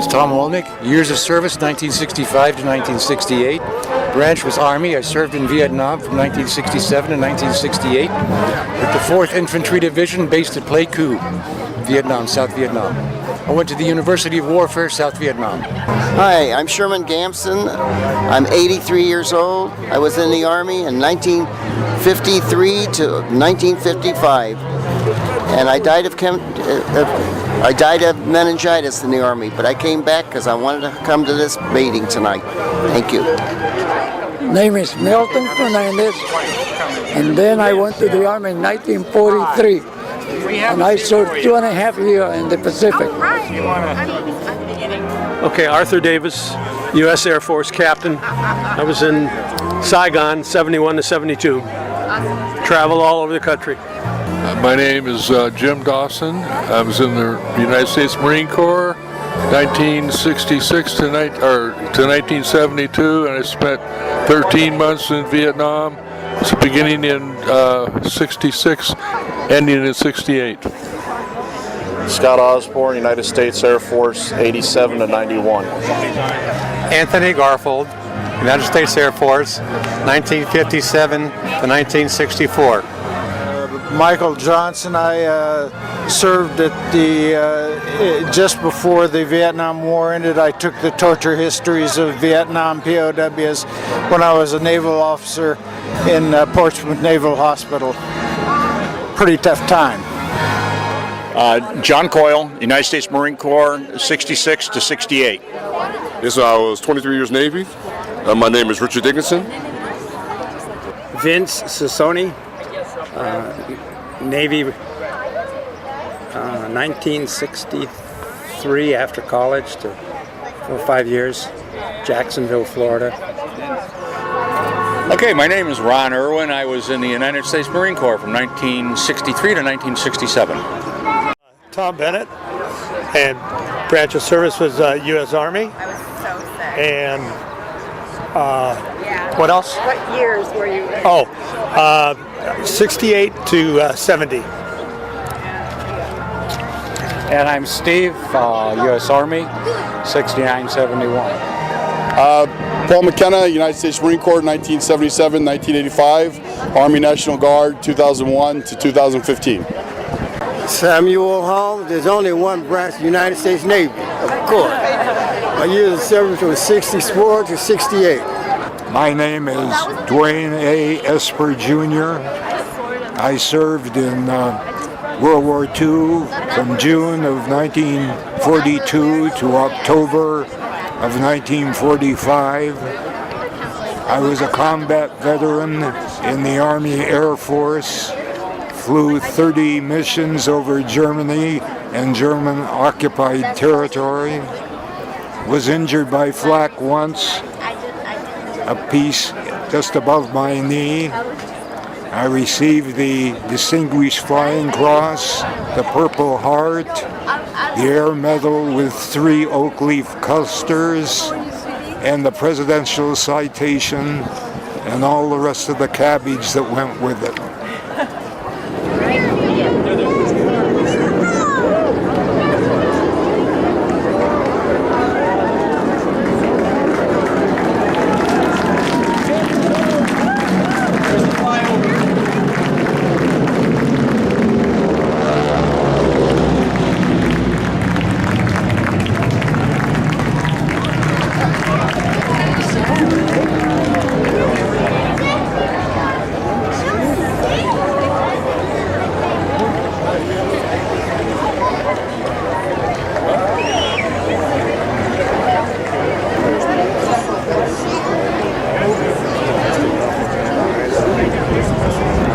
is Tom Olnick. Years of service, 1965 to 1968. Branch was Army. I served in Vietnam from 1967 to 1968 with the 4th Infantry Division based at Pleiku, Vietnam, South Vietnam. I went to the University of Warfare, South Vietnam. Hi, I'm Sherman Gamson. I'm 83 years old. I was in the Army in 1953 to 1955. And I died of meningitis in the Army, but I came back because I wanted to come to this meeting tonight. Thank you. Name is Milton Fernandez, and then I went to the Army in 1943, and I served 2.5 years in the Pacific. Okay, Arthur Davis, U.S. Air Force captain. I was in Saigon, 71 to 72. Traveled all over the country. My name is Jim Dawson. I was in the United States Marine Corps, 1966 to 1972, and I spent 13 months in Vietnam, beginning in 66, ending in 68. Scott Osborne, United States Air Force, 87 to 91. Anthony Garfield, United States Air Force, 1957 to 1964. Michael Johnson. I served at the just before the Vietnam War ended. I took the torture histories of Vietnam POWs when I was a naval officer in Portsmouth Naval Hospital. Pretty tough time. John Coyle, United States Marine Corps, 66 to 68. Yes, I was 23 years Navy. My name is Richard Dickinson. Vince Sassoni, Navy, 1963 after college to 4 or 5 years, Jacksonville, Florida. Okay, my name is Ron Irwin. I was in the United States Marine Corps from 1963 to 1967. Tom Bennett, and branch of service was U.S. Army. I was so sick. And what else? What years were you in? 68 to 70. And I'm Steve, U.S. Army, 69-71. Paul McKenna, United States Marine Corps, 1977, 1985. Army National Guard, 2001 to 2015. Samuel Hall. There's only one branch of the United States Navy, of course. My years of service was 64 to 68. My name is Dwayne A. Esper Jr. I served in World War II from June of 1942 to October of 1945. I was a combat veteran in the Army Air Force, flew 30 missions over Germany and German-occupied territory, was injured by flak once, a piece just above my knee. I received the Distinguished Flying Cross, the Purple Heart, the Air Medal with 3 oak leaf clusters, and the Presidential Citation, and all the rest of the cabbage that went with it.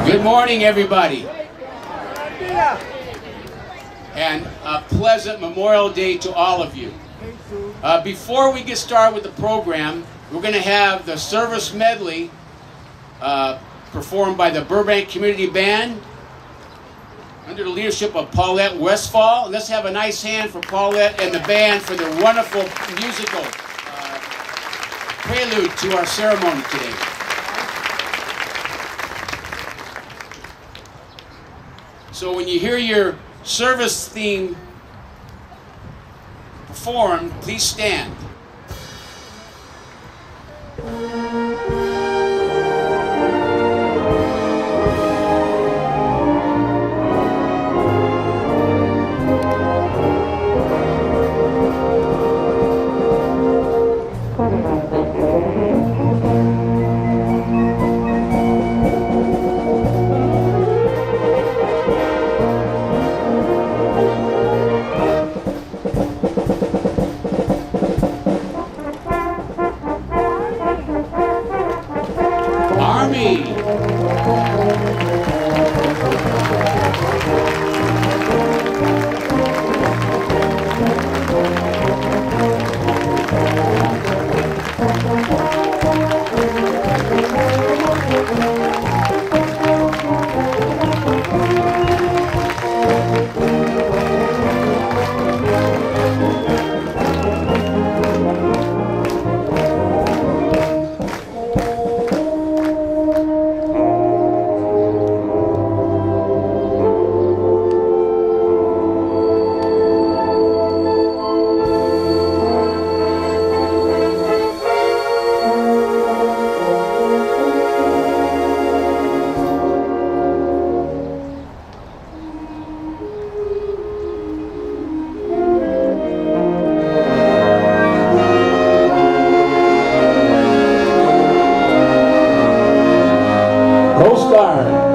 Good morning, everybody, and a pleasant Memorial Day to all of you. Before we get started with the program, we're going to have the service medley performed by the Burbank Community Band under the leadership of Paulette Westfall. And let's have a nice hand for Paulette and the band for their wonderful musical prelude to our ceremony today. So when you hear your service theme formed, please stand. Army. Coast Guard.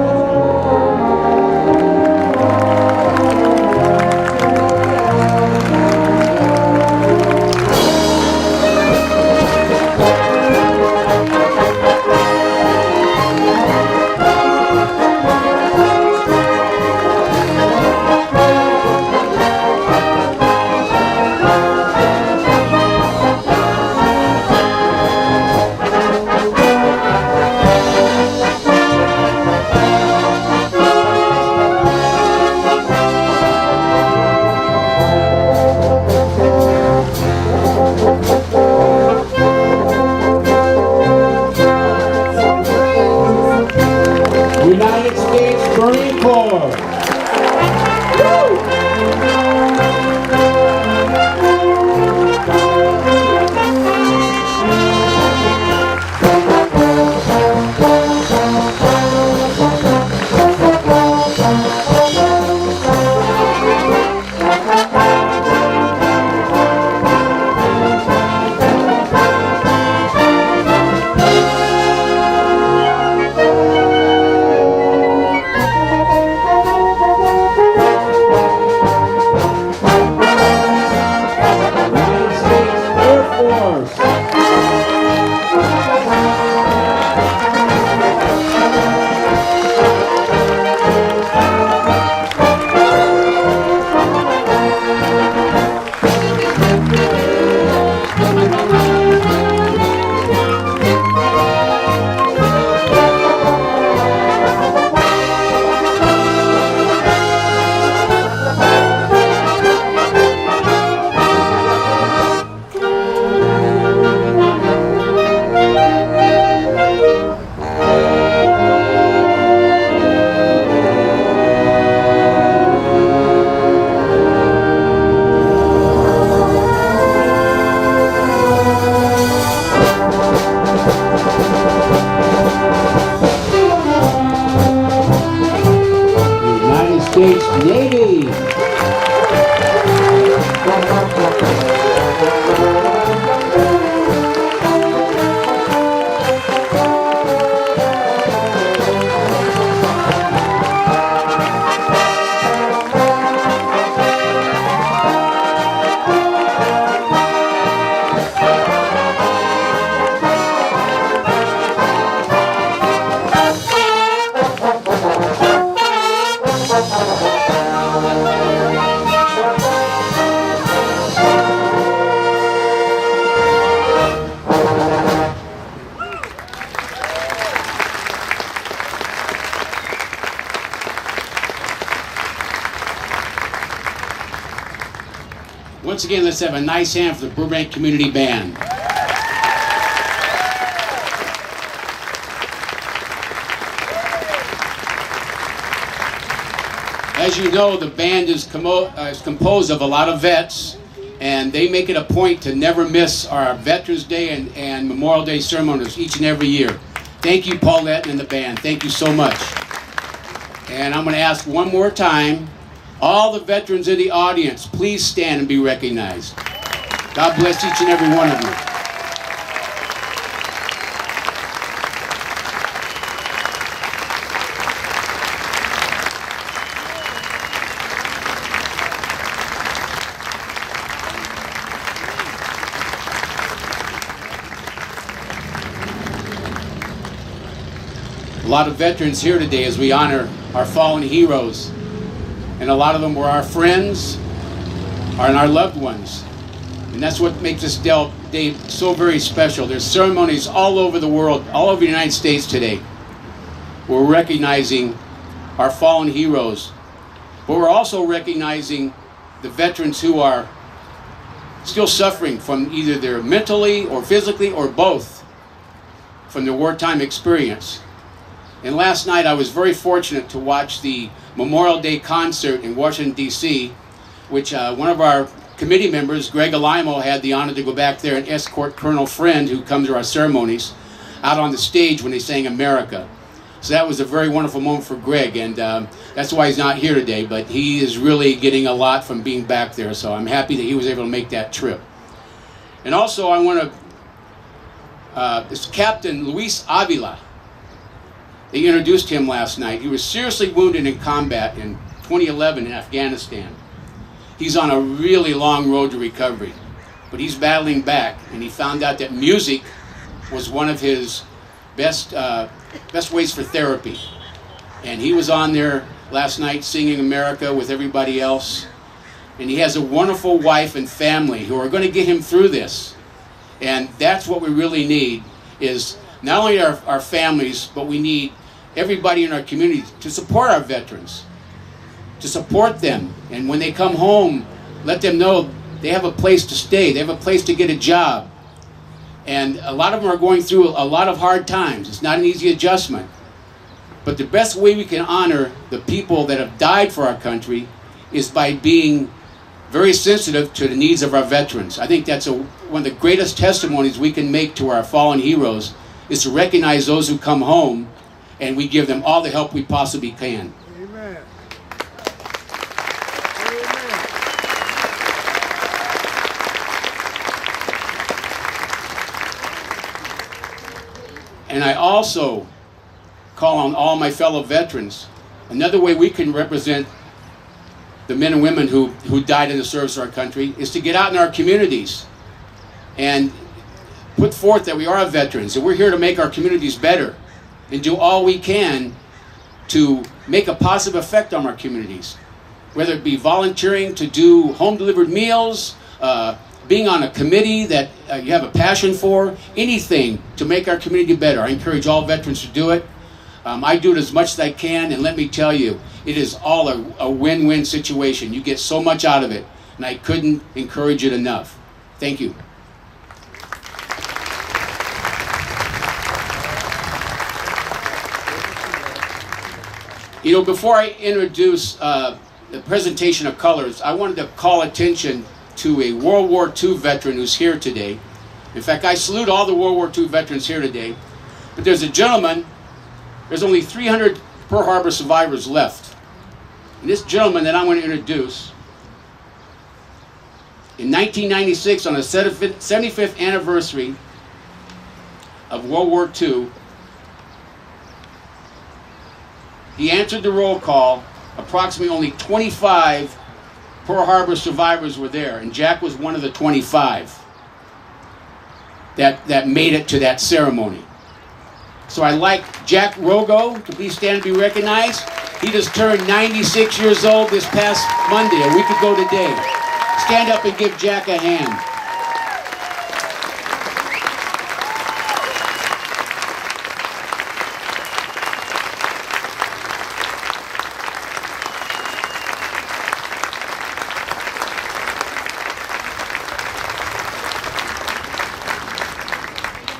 United States Marine Corps. States Navy. Once again, let's have a nice hand for the Burbank Community Band. As you know, the band is composed of a lot of vets, and they make it a point to never miss our Veterans Day and Memorial Day ceremonies each and every year. Thank you, Paulette and the band. Thank you so much. And I'm going to ask one more time, all the veterans in the audience, please stand and be recognized. God bless each and every one of you. A lot of veterans here today as we honor our fallen heroes. And a lot of them were our friends and our loved ones. And that's what makes this day so very special. There's ceremonies all over the world, all over the United States today. We're recognizing our fallen heroes. But we're also recognizing the veterans who are still suffering from either their mentally or physically or both from their wartime experience. And last night I was very fortunate to watch the Memorial Day concert in Washington, D.C., which one of our committee members, Greg Alimo, had the honor to go back there and escort Colonel Friend, who comes to our ceremonies, out on the stage when they sang America. So that was a very wonderful moment for Greg, and that's why he's not here today, but he is really getting a lot from being back there, so I'm happy that he was able to make that trip. And also I want to, this Captain Luis Avila, they introduced him last night. He was seriously wounded in combat in 2011 in Afghanistan. He's on a really long road to recovery, but he's battling back, and he found out that music was one of his best ways for therapy. And he was on there last night singing America with everybody else. And he has a wonderful wife and family who are going to get him through this. And that's what we really need, is not only our families, but we need everybody in our community to support our veterans, to support them. And when they come home, let them know they have a place to stay, they have a place to get a job. And a lot of them are going through a lot of hard times. It's not an easy adjustment. But the best way we can honor the people that have died for our country is by being very sensitive to the needs of our veterans. I think that's one of the greatest testimonies we can make to our fallen heroes, is to recognize those who come home, and we give them all the help we possibly can. Amen. And I also call on all my fellow veterans. Another way we can represent the men and women who died in the service of our country is to get out in our communities and put forth that we are veterans and we're here to make our communities better and do all we can to make a positive effect on our communities. Whether it be volunteering to do home delivered meals, being on a committee that you have a passion for, anything to make our community better. I encourage all veterans to do it. I do it as much as I can, and let me tell you, it is all a win-win situation. You get so much out of it, and I couldn't encourage it enough. Thank you. You know, before I introduce the presentation of colors, I wanted to call attention to a World War II veteran who's here today. In fact, I salute all the World War II veterans here today, but there's a gentleman, there's only 300 Pearl Harbor survivors left. And this gentleman that I'm going to introduce, in 1996, on the 75th anniversary of World War II, he answered the roll call. Approximately only 25 Pearl Harbor survivors were there, and Jack was one of the 25 that made it to that ceremony. So I'd like Jack Rogo to please stand and be recognized. He just turned 96 years old this past Monday, a week ago today. Stand up and give Jack a hand.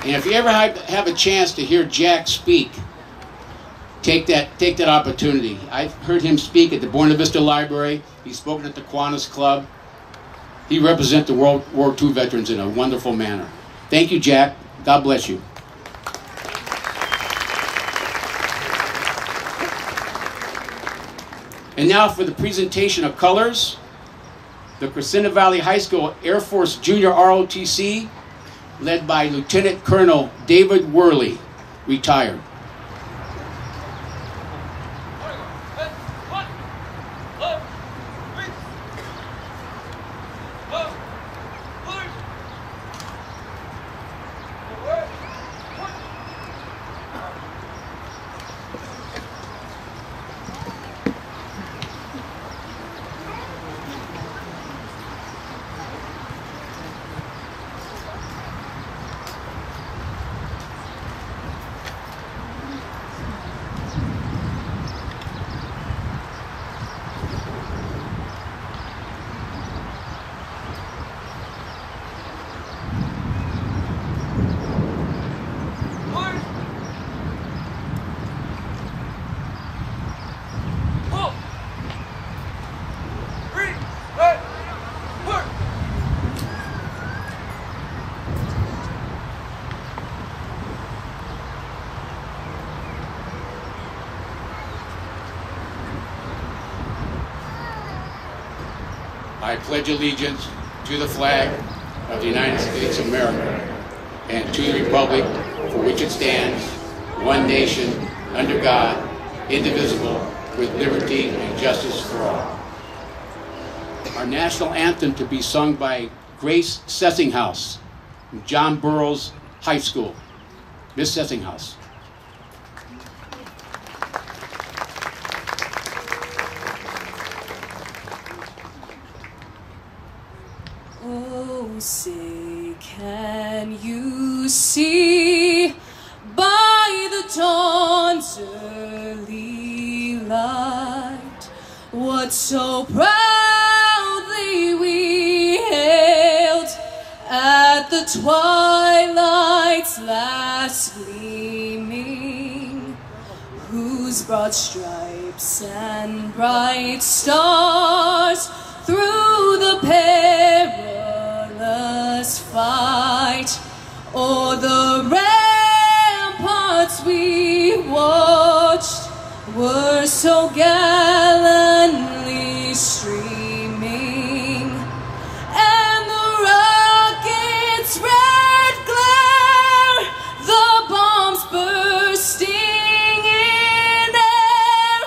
And if you ever have a chance to hear Jack speak, take that opportunity. I've heard him speak at the Buena Vista Library. He's spoken at the Kiwanis Club. He represents the World War II veterans in a wonderful manner. Thank you, Jack. God bless you. And now for the presentation of colors, the Crescenta Valley High School Air Force Junior ROTC, led by Lieutenant Colonel David Worley, retired. I pledge allegiance to the flag of the United States of America and to the republic for which it stands, one nation, under God, indivisible, with liberty and justice for all. Our national anthem to be sung by Grace Sessinghouse from John Burroughs High School. Miss Sessinghouse. Oh, say, can you see by the dawn's early light what so proudly we hailed at the twilight's last gleaming, whose broad stripes and bright stars through the perilous fight o'er the ramparts we watched were so gallantly streaming, and the rocket's red glare, the bombs bursting in air,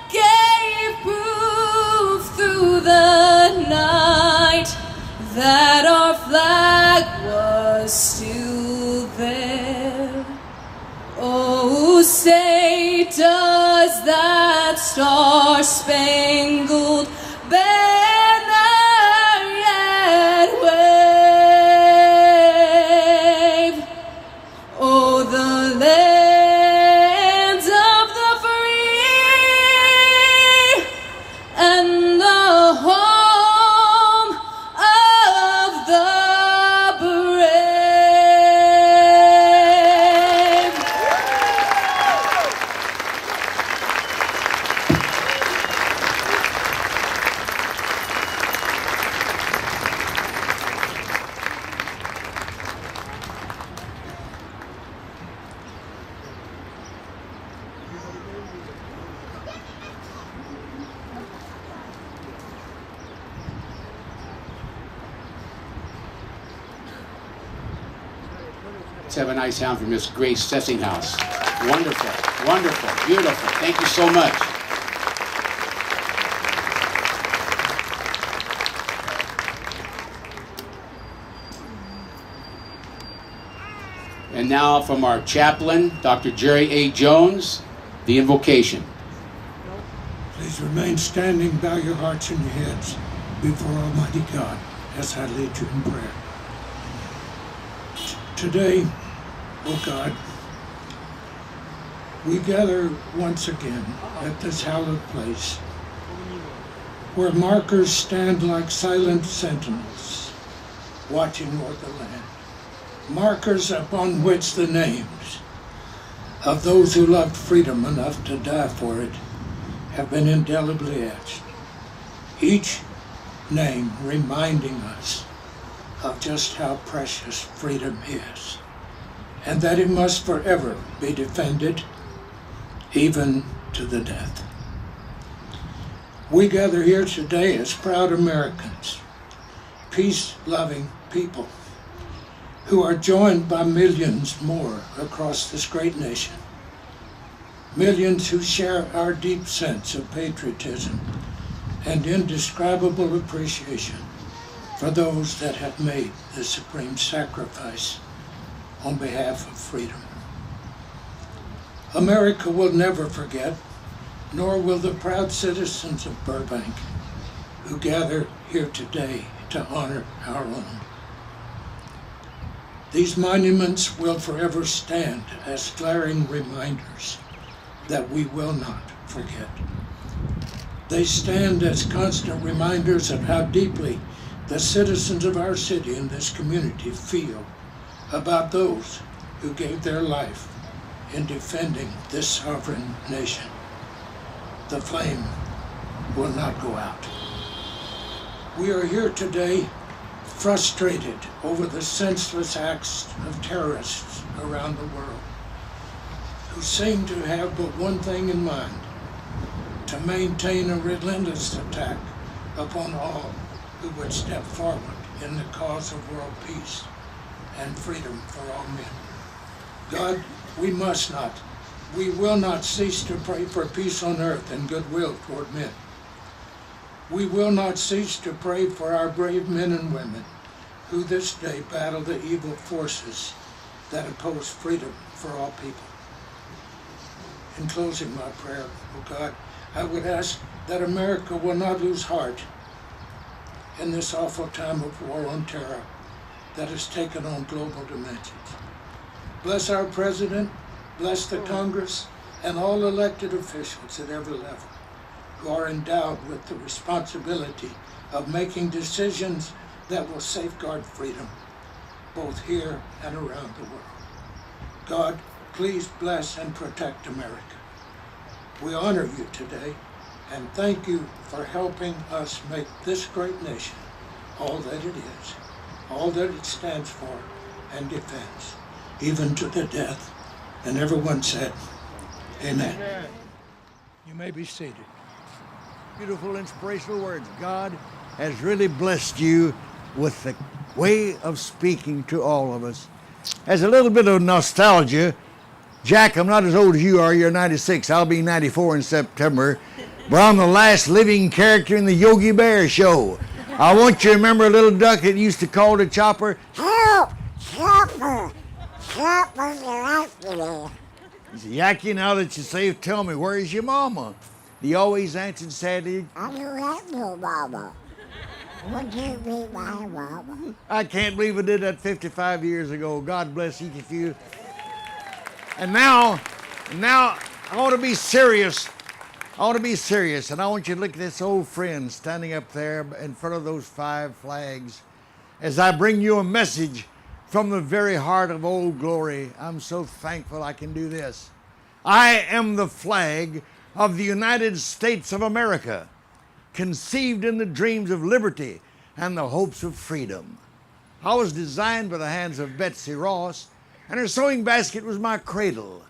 gave proof through the night that our flag was still there. Oh, say, does that star-spangled banner yet wave? Oh, the land of the free and the home of the brave. Let's have a nice sound for Miss Grace Sessinghouse. Wonderful, wonderful, beautiful. Thank you so much. And now from our chaplain, Dr. Jerry A. Jones, the invocation. Please remain standing, bow your hearts and your heads before Almighty God as I lead you in prayer. Today, oh God, we gather once again at this hallowed place where markers stand like silent sentinels watching o'er the land. Markers upon which the names of those who loved freedom enough to die for it have been indelibly etched. Each name reminding us of just how precious freedom is, and that it must forever be defended, even to the death. We gather here today as proud Americans, peace-loving people, who are joined by millions more across this great nation. Millions who share our deep sense of patriotism and indescribable appreciation for those that have made the supreme sacrifice on behalf of freedom. America will never forget, nor will the proud citizens of Burbank who gather here today to honor our own. These monuments will forever stand as glaring reminders that we will not forget. They stand as constant reminders of how deeply the citizens of our city and this community feel about those who gave their life in defending this sovereign nation. The flame will not go out. We are here today frustrated over the senseless acts of terrorists around the world who seem to have but one thing in mind: to maintain a relentless attack upon all who would step forward in the cause of world peace and freedom for all men. God, we will not cease to pray for peace on earth and goodwill toward men. We will not cease to pray for our brave men and women who this day battle the evil forces that oppose freedom for all people. In closing my prayer, oh God, I would ask that America will not lose heart in this awful time of war on terror that has taken on global dimensions. Bless our president, bless the Congress, and all elected officials at every level who are endowed with the responsibility of making decisions that will safeguard freedom, both here and around the world. God, please bless and protect America. We honor you today and thank you for helping us make this great nation all that it is, all that it stands for and defends, even to the death. And everyone said, amen. Amen. You may be seated. Beautiful, inspirational words. God has really blessed you with the way of speaking to all of us. As a little bit of nostalgia, Jack, I'm not as old as you are. You're 96. I'll be 94 in September. But I'm the last living character in the Yogi Bear show. I want you to remember a little duck that used to call the chopper, "Help! Chopper! Chopper's hospital." He said, Yaki, now that you're safe, tell me, where's your mama? He always answered sadly, "I don't have no mama. Would you be my mama?" I can't believe I did that 55 years ago. God bless each of you. And now I want to be serious. I want to be serious, and I want you to look at this old friend standing up there in front of those 5 flags as I bring you a message from the very heart of Old Glory. I'm so thankful I can do this. I am the flag of the United States of America, conceived in the dreams of liberty and the hopes of freedom. I was designed by the hands of Betsy Ross, and her sewing basket was my cradle.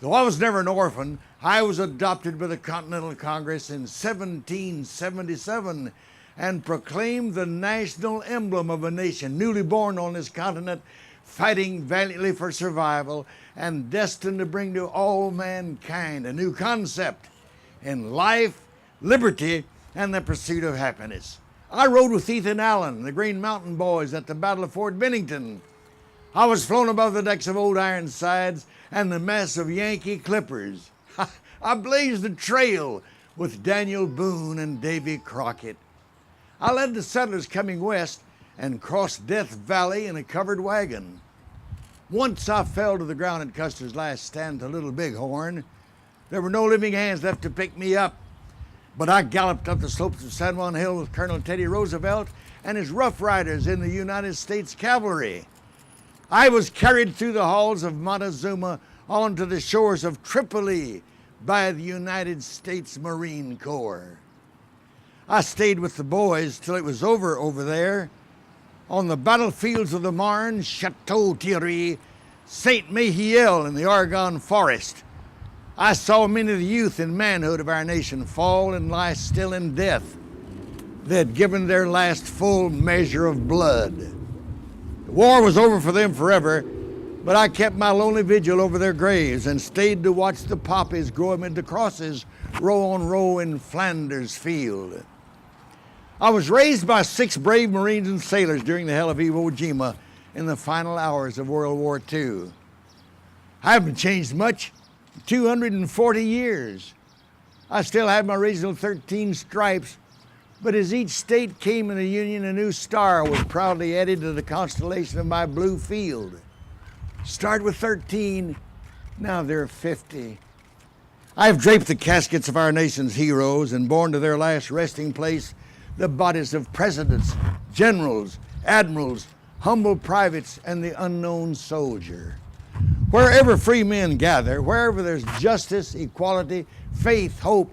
Though I was never an orphan, I was adopted by the Continental Congress in 1777 and proclaimed the national emblem of a nation newly born on this continent, fighting valiantly for survival and destined to bring to all mankind a new concept in life, liberty, and the pursuit of happiness. I rode with Ethan Allen, the Green Mountain Boys, at the Battle of Fort Bennington. I was flown above the decks of Old Ironsides and the mess of Yankee clippers. I blazed the trail with Daniel Boone and Davy Crockett. I led the settlers coming west and crossed Death Valley in a covered wagon. Once I fell to the ground at Custer's last stand to Little Bighorn. There were no living hands left to pick me up, but I galloped up the slopes of San Juan Hill with Colonel Teddy Roosevelt and his Rough Riders in the United States Cavalry. I was carried through the halls of Montezuma onto the shores of Tripoli by the United States Marine Corps. I stayed with the boys till it was over there. On the battlefields of the Marne, Chateau Thierry, Saint Mihiel in the Argonne Forest, I saw many of the youth and manhood of our nation fall and lie still in death. They had given their last full measure of blood. The war was over for them forever, but I kept my lonely vigil over their graves and stayed to watch the poppies grow amid the crosses, row on row in Flanders field. I was raised by 6 brave Marines and sailors during the hell of Iwo Jima in the final hours of World War II. I haven't changed much in 240 years. I still have my original 13 stripes, but as each state came in the Union, a new star was proudly added to the constellation of my blue field. Start with 13, now there are 50. I have draped the caskets of our nation's heroes and borne to their last resting place the bodies of presidents, generals, admirals, humble privates, and the unknown soldier. Wherever free men gather, wherever there's justice, equality, faith, hope,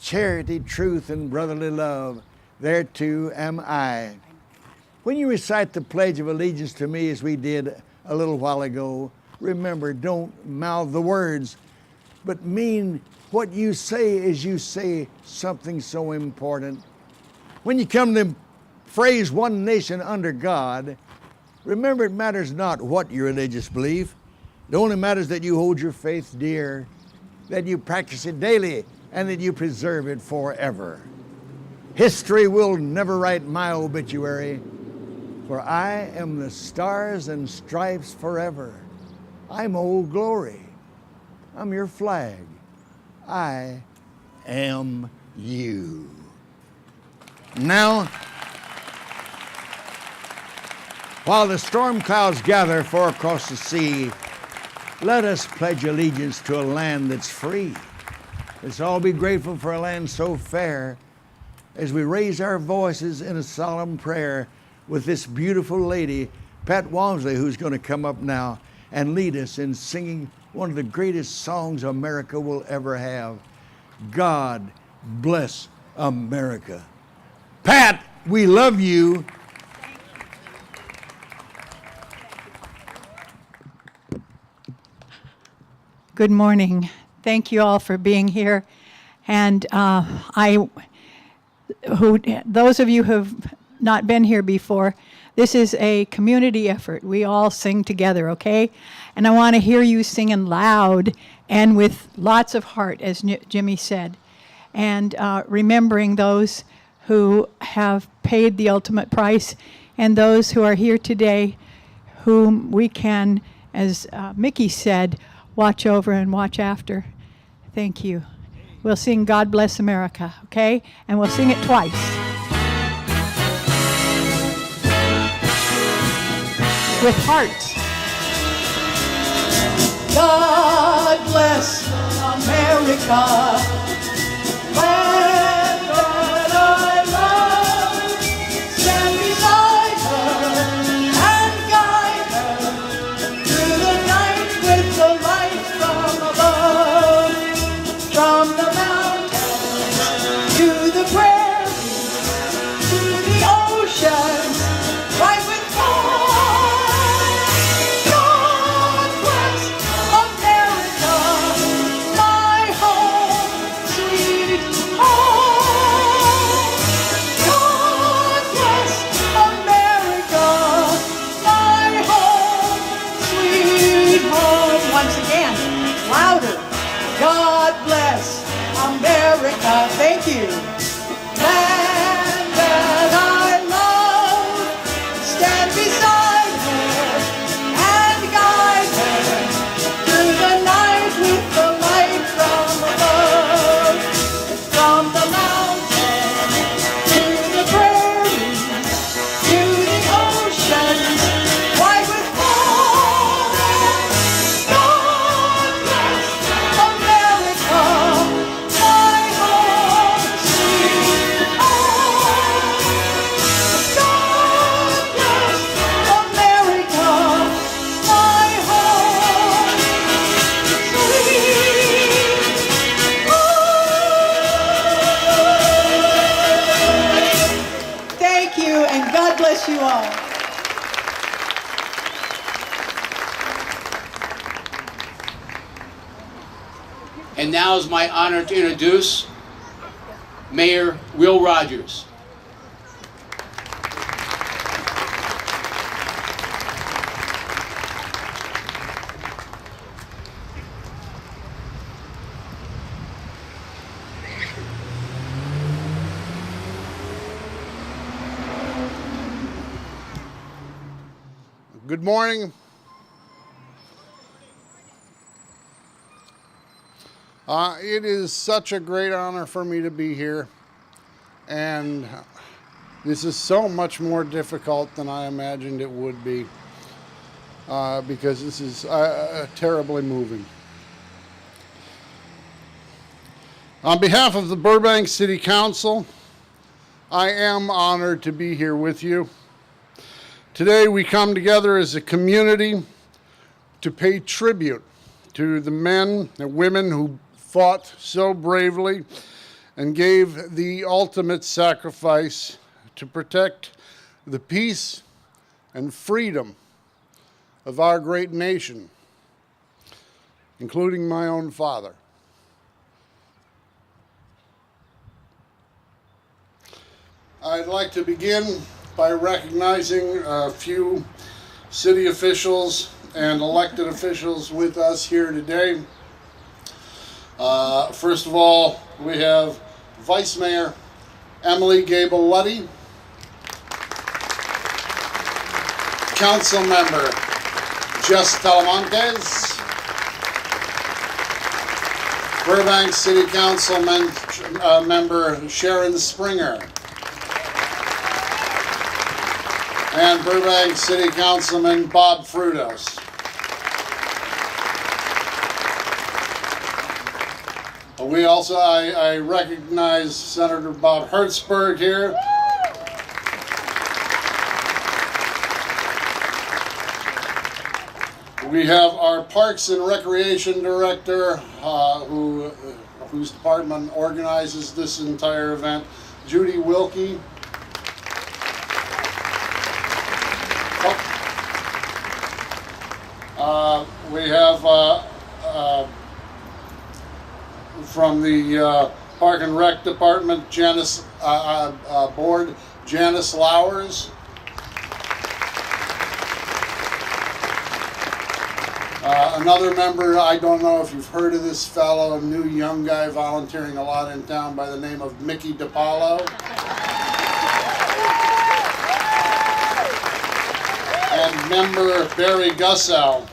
charity, truth, and brotherly love, there too am I. When you recite the Pledge of Allegiance to me as we did a little while ago, remember, don't mouth the words, but mean what you say as you say something so important. When you come to the phrase one nation under God, remember it matters not what your religious belief. It only matters that you hold your faith dear, that you practice it daily, and that you preserve it forever. History will never write my obituary, for I am the stars and stripes forever. I'm Old Glory. I'm your flag. I am you. Now, while the storm clouds gather far across the sea, let us pledge allegiance to a land that's free. Let's all be grateful for a land so fair as we raise our voices in a solemn prayer with this beautiful lady, Pat Wamsley, who's going to come up now and lead us in singing one of the greatest songs America will ever have. God bless America. Pat, we love you. Good morning. Thank you all for being here. And those of you who have not been here before, this is a community effort. We all sing together, okay? And I want to hear you singing loud and with lots of heart, as Jimmy said. And remembering those who have paid the ultimate price and those who are here today whom we can, as Mickey said, watch over and watch after. Thank you. We'll sing God Bless America, okay? And we'll sing it twice. With hearts. God bless America. Land that I love, stand beside her and guide her through the night with the light from above. From the mountains to the prairie, to the ocean, right with God. God bless America, my home. now it's my honor to introduce Mayor Will Rogers. Good morning. It is such a great honor for me to be here, and this is so much more difficult than I imagined it would be, because this is terribly moving. On behalf of the Burbank City Council, I am honored to be here with you. Today we come together as a community to pay tribute to the men and women who fought so bravely and gave the ultimate sacrifice to protect the peace and freedom of our great nation, including my own father. I'd like to begin by recognizing a few city officials and elected officials with us here today. First of all, we have Vice Mayor Emily Gable-Luddy, Council Member Jess Talamantes, Burbank City Council Member Sharon Springer, and Burbank City Councilman Bob Frutos. We also, I recognize Senator Bob Hertzberg here. We have our Parks and Recreation Director, whose department organizes this entire event, Judy Wilkie. We have from the Park and Rec Department, Janice Board, Janice Lowers. Another member, I don't know if you've heard of this fellow, a new young guy volunteering a lot in town by the name of Mickey DiPaolo. And member Barry Gussell.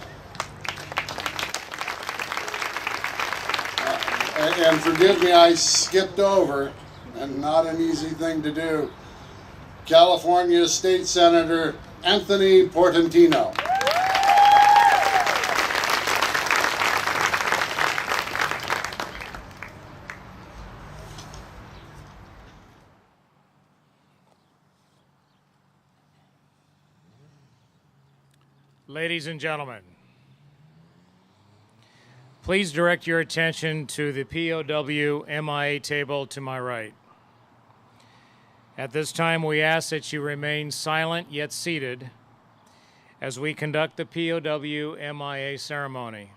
And forgive me, I skipped over, and not an easy thing to do, California State Senator Anthony Portantino. Ladies and gentlemen, please direct your attention to the POW MIA table to my right. At this time, we ask that you remain silent yet seated as we conduct the POW MIA ceremony.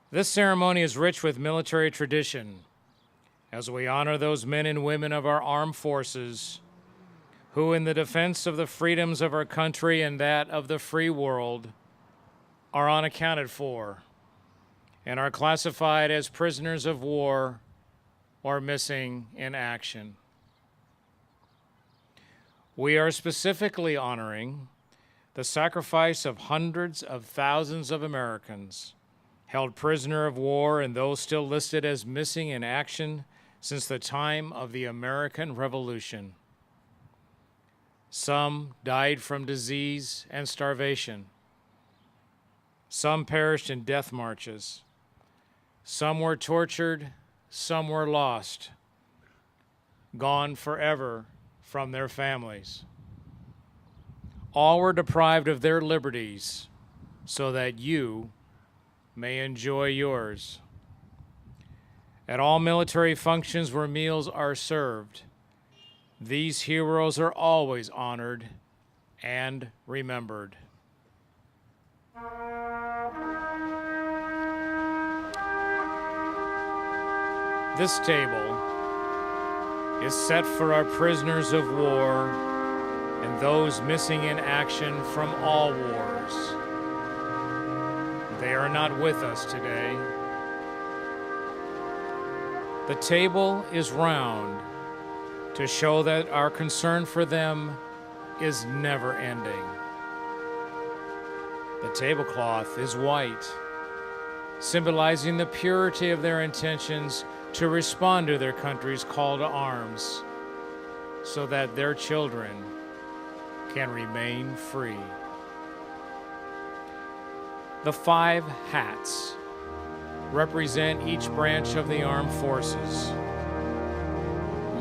This ceremony is rich with military tradition as we honor those men and women of our armed forces who, in the defense of the freedoms of our country and that of the free world, are unaccounted for and are classified as prisoners of war or missing in action. We are specifically honoring the sacrifice of hundreds of thousands of Americans held prisoner of war and those still listed as missing in action since the time of the American Revolution. Some died from disease and starvation. Some perished in death marches. Some were tortured, some were lost, gone forever from their families. All were deprived of their liberties so that you may enjoy yours. At all military functions where meals are served, these heroes are always honored and remembered. This table is set for our prisoners of war and those missing in action from all wars. They are not with us today. The table is round to show that our concern for them is never ending. The tablecloth is white, symbolizing the purity of their intentions to respond to their country's call to arms so that their children can remain free. The 5 hats represent each branch of the armed forces.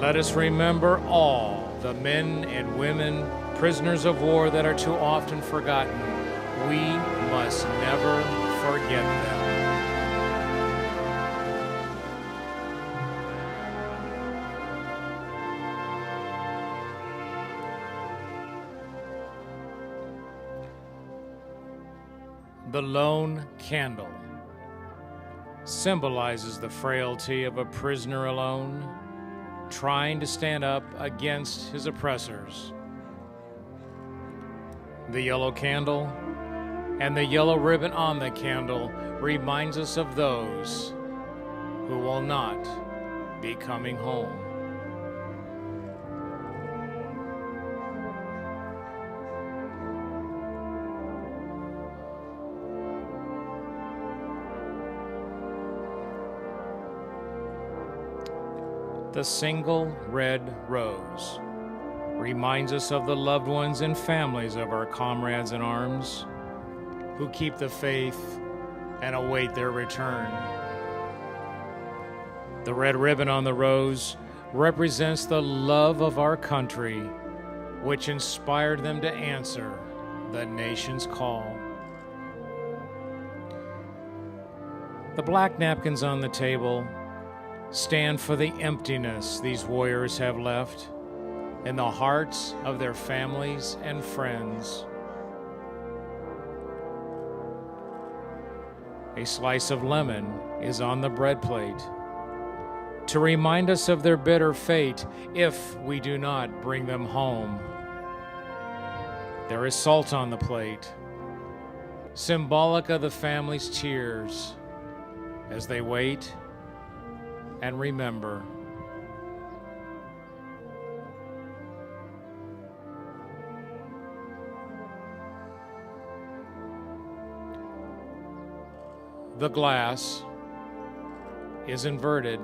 Let us remember all the men and women, prisoners of war that are too often forgotten. We must never forget them. The lone candle symbolizes the frailty of a prisoner alone, trying to stand up against his oppressors. The yellow candle and the yellow ribbon on the candle reminds us of those who will not be coming home. The single red rose reminds us of the loved ones and families of our comrades in arms who keep the faith and await their return. The red ribbon on the rose represents the love of our country, which inspired them to answer the nation's call. The black napkins on the table stand for the emptiness these warriors have left in the hearts of their families and friends. A slice of lemon is on the bread plate to remind us of their bitter fate if we do not bring them home. There is salt on the plate, symbolic of the family's tears as they wait and remember. The glass is inverted,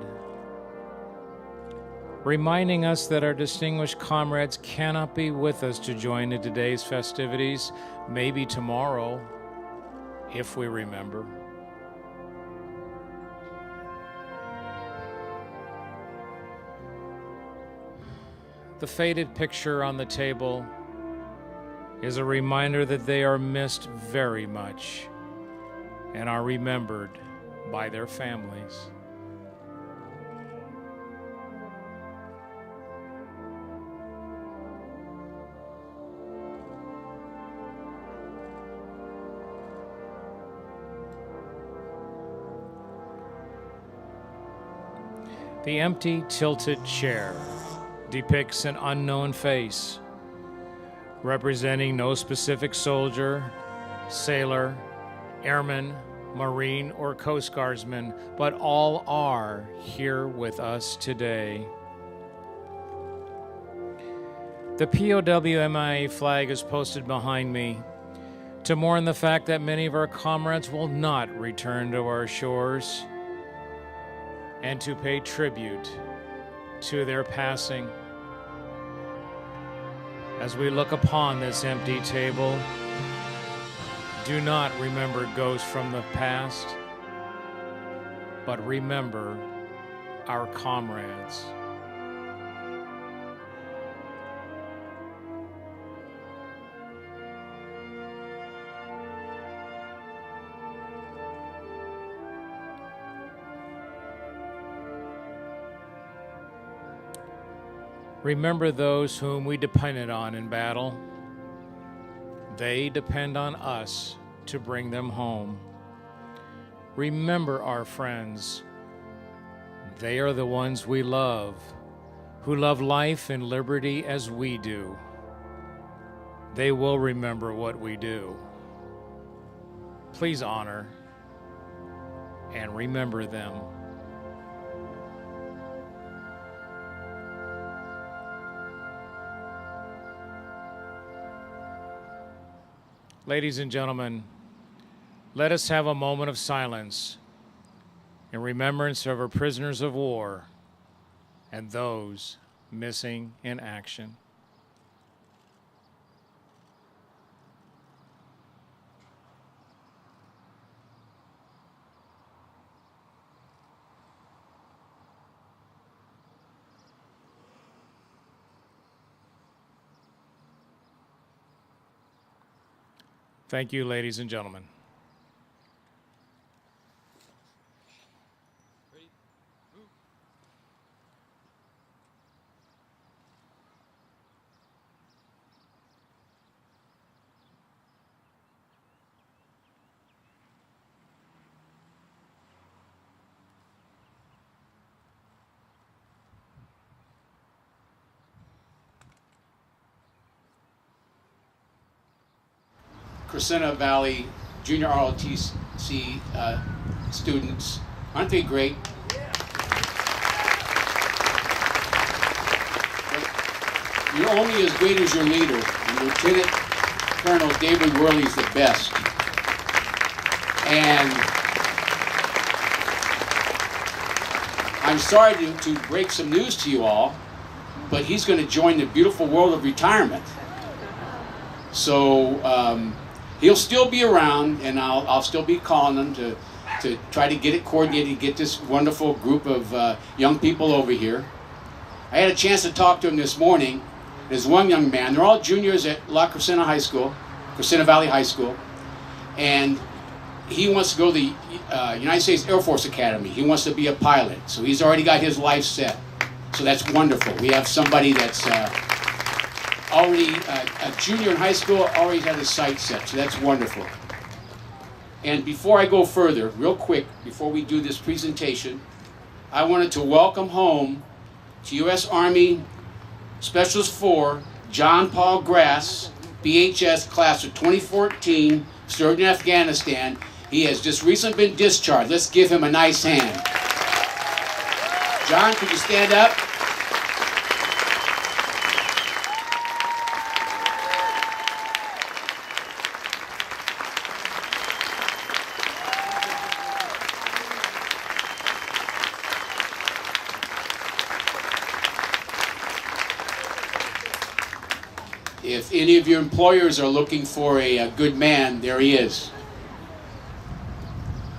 reminding us that our distinguished comrades cannot be with us to join in today's festivities, maybe tomorrow, if we remember. The faded picture on the table is a reminder that they are missed very much and are remembered by their families. The empty, tilted chair depicts an unknown face, representing no specific soldier, sailor, airman, Marine, or Coast Guardsman, but all are here with us today. The POW-MIA flag is posted behind me to mourn the fact that many of our comrades will not return to our shores, and to pay tribute to their passing. As we look upon this empty table, do not remember ghosts from the past, but remember our comrades. Remember those whom we depended on in battle. They depend on us to bring them home. Remember our friends. They are the ones we love, who love life and liberty as we do. They will remember what we do. Please honor and remember them. Ladies and gentlemen, let us have a moment of silence in remembrance of our prisoners of war and those missing in action. Thank you, ladies and gentlemen. Crescenta Valley Junior ROTC students. Aren't they great? You're only as great as your leader, and Lieutenant Colonel David Worley is the best. And I'm sorry to break some news to you all, but he's going to join the beautiful world of retirement. So he'll still be around, and I'll still be calling him to try to get it coordinated, get this wonderful group of young people over here. I had a chance to talk to him this morning. There's one young man, they're all juniors at La Crescenta High School, Crescenta Valley High School, and he wants to go to the United States Air Force Academy. He wants to be a pilot, so he's already got his life set. So that's wonderful. We have somebody that's already a junior in high school, already had his sights set, so that's wonderful. And before I go further, real quick, before we do this presentation, I wanted to welcome home to U.S. Army Specialist 4, John Paul Grass, BHS class of 2014, served in Afghanistan. He has just recently been discharged. Let's give him a nice hand. John, could you stand up? If any of your employers are looking for a good man, there he is.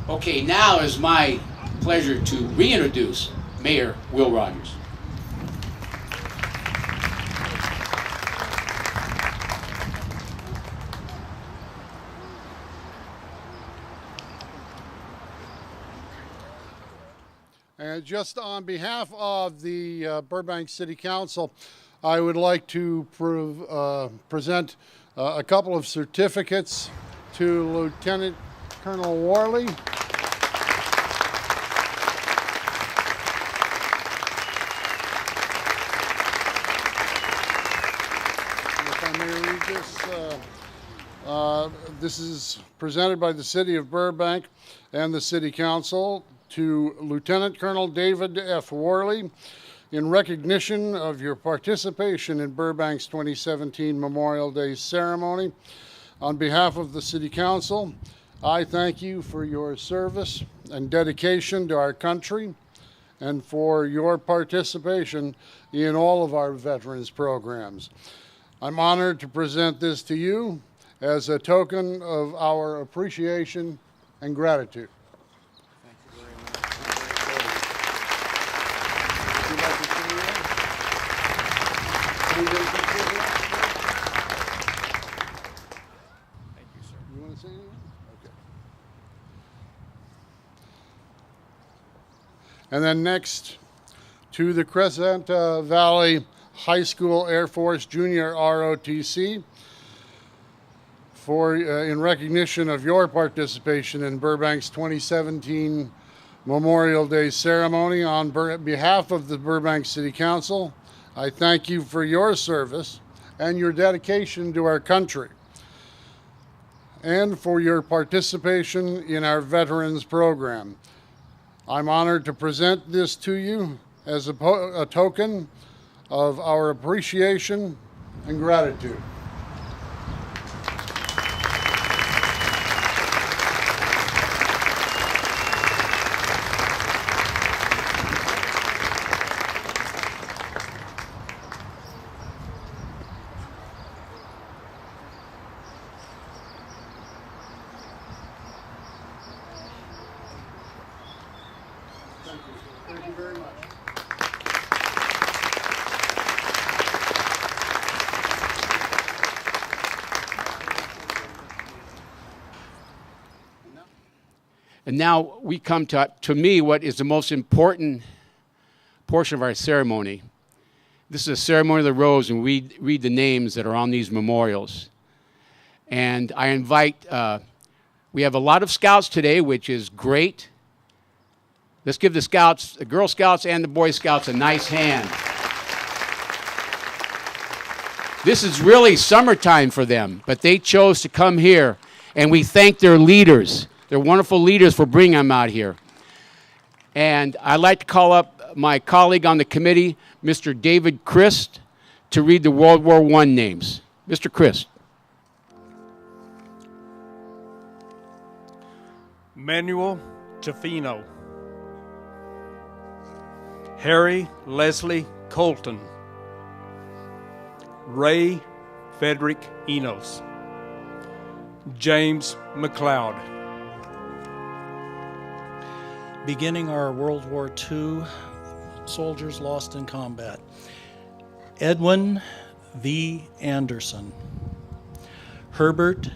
Okay, now it's my pleasure to reintroduce Mayor Will Rogers. And just on behalf of the Burbank City Council, I would like to present a couple of certificates to Lieutenant Colonel Worley. If I may read this, this is presented by the City of Burbank and the City Council to Lieutenant Colonel David F. Worley, in recognition of your participation in Burbank's 2017 Memorial Day ceremony. On behalf of the City Council, I thank you for your service and dedication to our country and for your participation in all of our veterans programs. I'm honored to present this to you as a token of our appreciation and gratitude. And then next, to the Crescenta Valley High School Air Force Junior ROTC for in recognition of your participation in Burbank's 2017 Memorial Day ceremony on behalf of the Burbank City Council. I thank you for your service and your dedication to our country, and for your participation in our Veterans Program. I'm honored to present this to you as a token of our appreciation and gratitude. Thank you very much. And now we come to me, what is the most important portion of our ceremony. This is a ceremony of the rose, and we read the names that are on these memorials. And I invite, we have a lot of scouts today, which is great. Let's give the scouts, the Girl Scouts and the Boy Scouts, a nice hand. This is really summertime for them, but they chose to come here, and we thank their leaders. They're wonderful leaders for bringing them out here. And I'd like to call up my colleague on the committee, Mr. David Christ, to read the World War I names. Mr. Christ. Manuel Tofino, Harry Leslie Colton, Ray Frederick Enos, James McLeod. Beginning our World War II soldiers lost in combat. Edwin V. Anderson, Herbert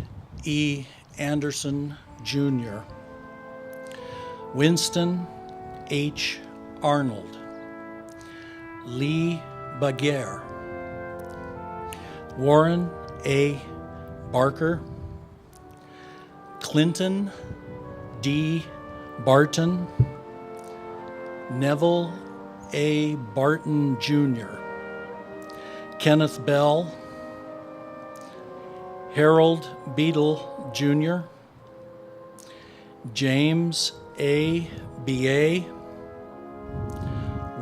E. Anderson, Jr., Winston H. Arnold, Lee Baguerre, Warren A. Barker, Clinton D. Barton, Neville A. Barton, Jr., Kenneth Bell, Harold Beadle, Jr., James A. B.A.,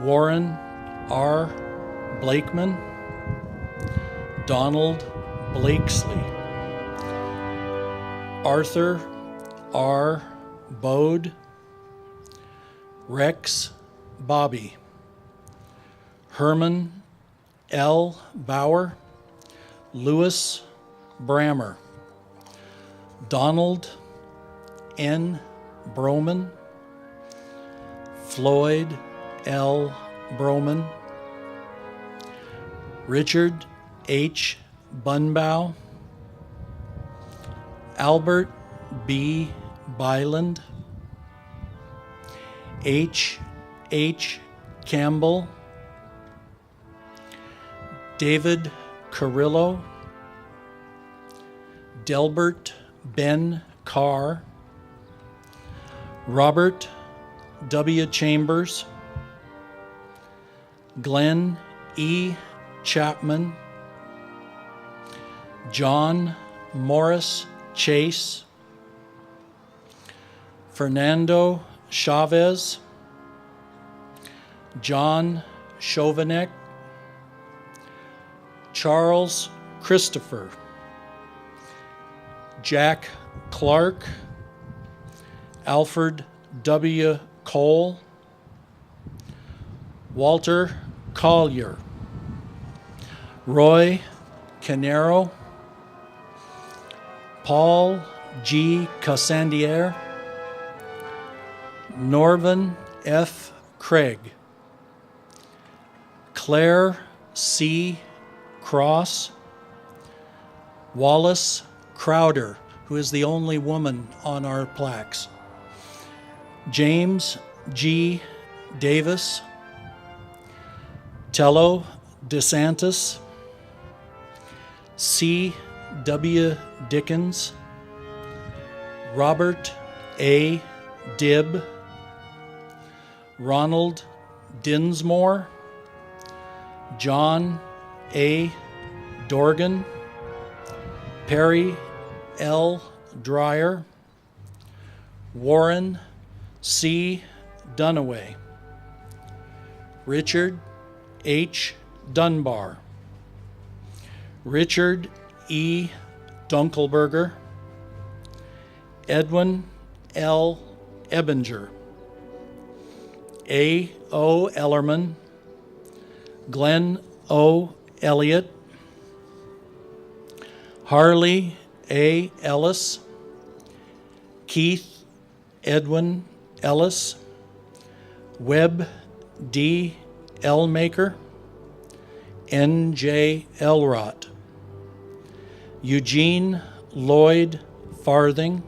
Warren R. Blakeman, Donald Blakesley, Arthur R. Bode, Rex Bobby, Herman L. Bauer, Louis Brammer, Donald N. Broman, Floyd L. Broman, Richard H. Bunbow, Albert B. Byland, H. Campbell, David Carrillo, Delbert Ben Carr, Robert W. Chambers, Glenn E. Chapman, John Morris Chase, Fernando Chavez, John Chauvenet, Charles Christopher, Jack Clark, Alfred W. Cole, Walter Collier, Roy Canero, Paul G. Cassandier, Norman F. Craig, Claire C. Cross, Wallace Crowder, who is the only woman on our plaques, James G. Davis, Tello DeSantis, C. W. Dickens, Robert A. Dibb, Ronald Dinsmore, John A. Dorgan, Perry L. Dreyer, Warren C. Dunaway, Richard H. Dunbar, Richard E. Dunkelberger, Edwin L. Ebinger, A. O. Ellerman, Glenn O. Elliott, Harley A. Ellis, Keith Edwin Ellis, Webb D. Elmaker, N. J. Elrott, Eugene Lloyd Farthing,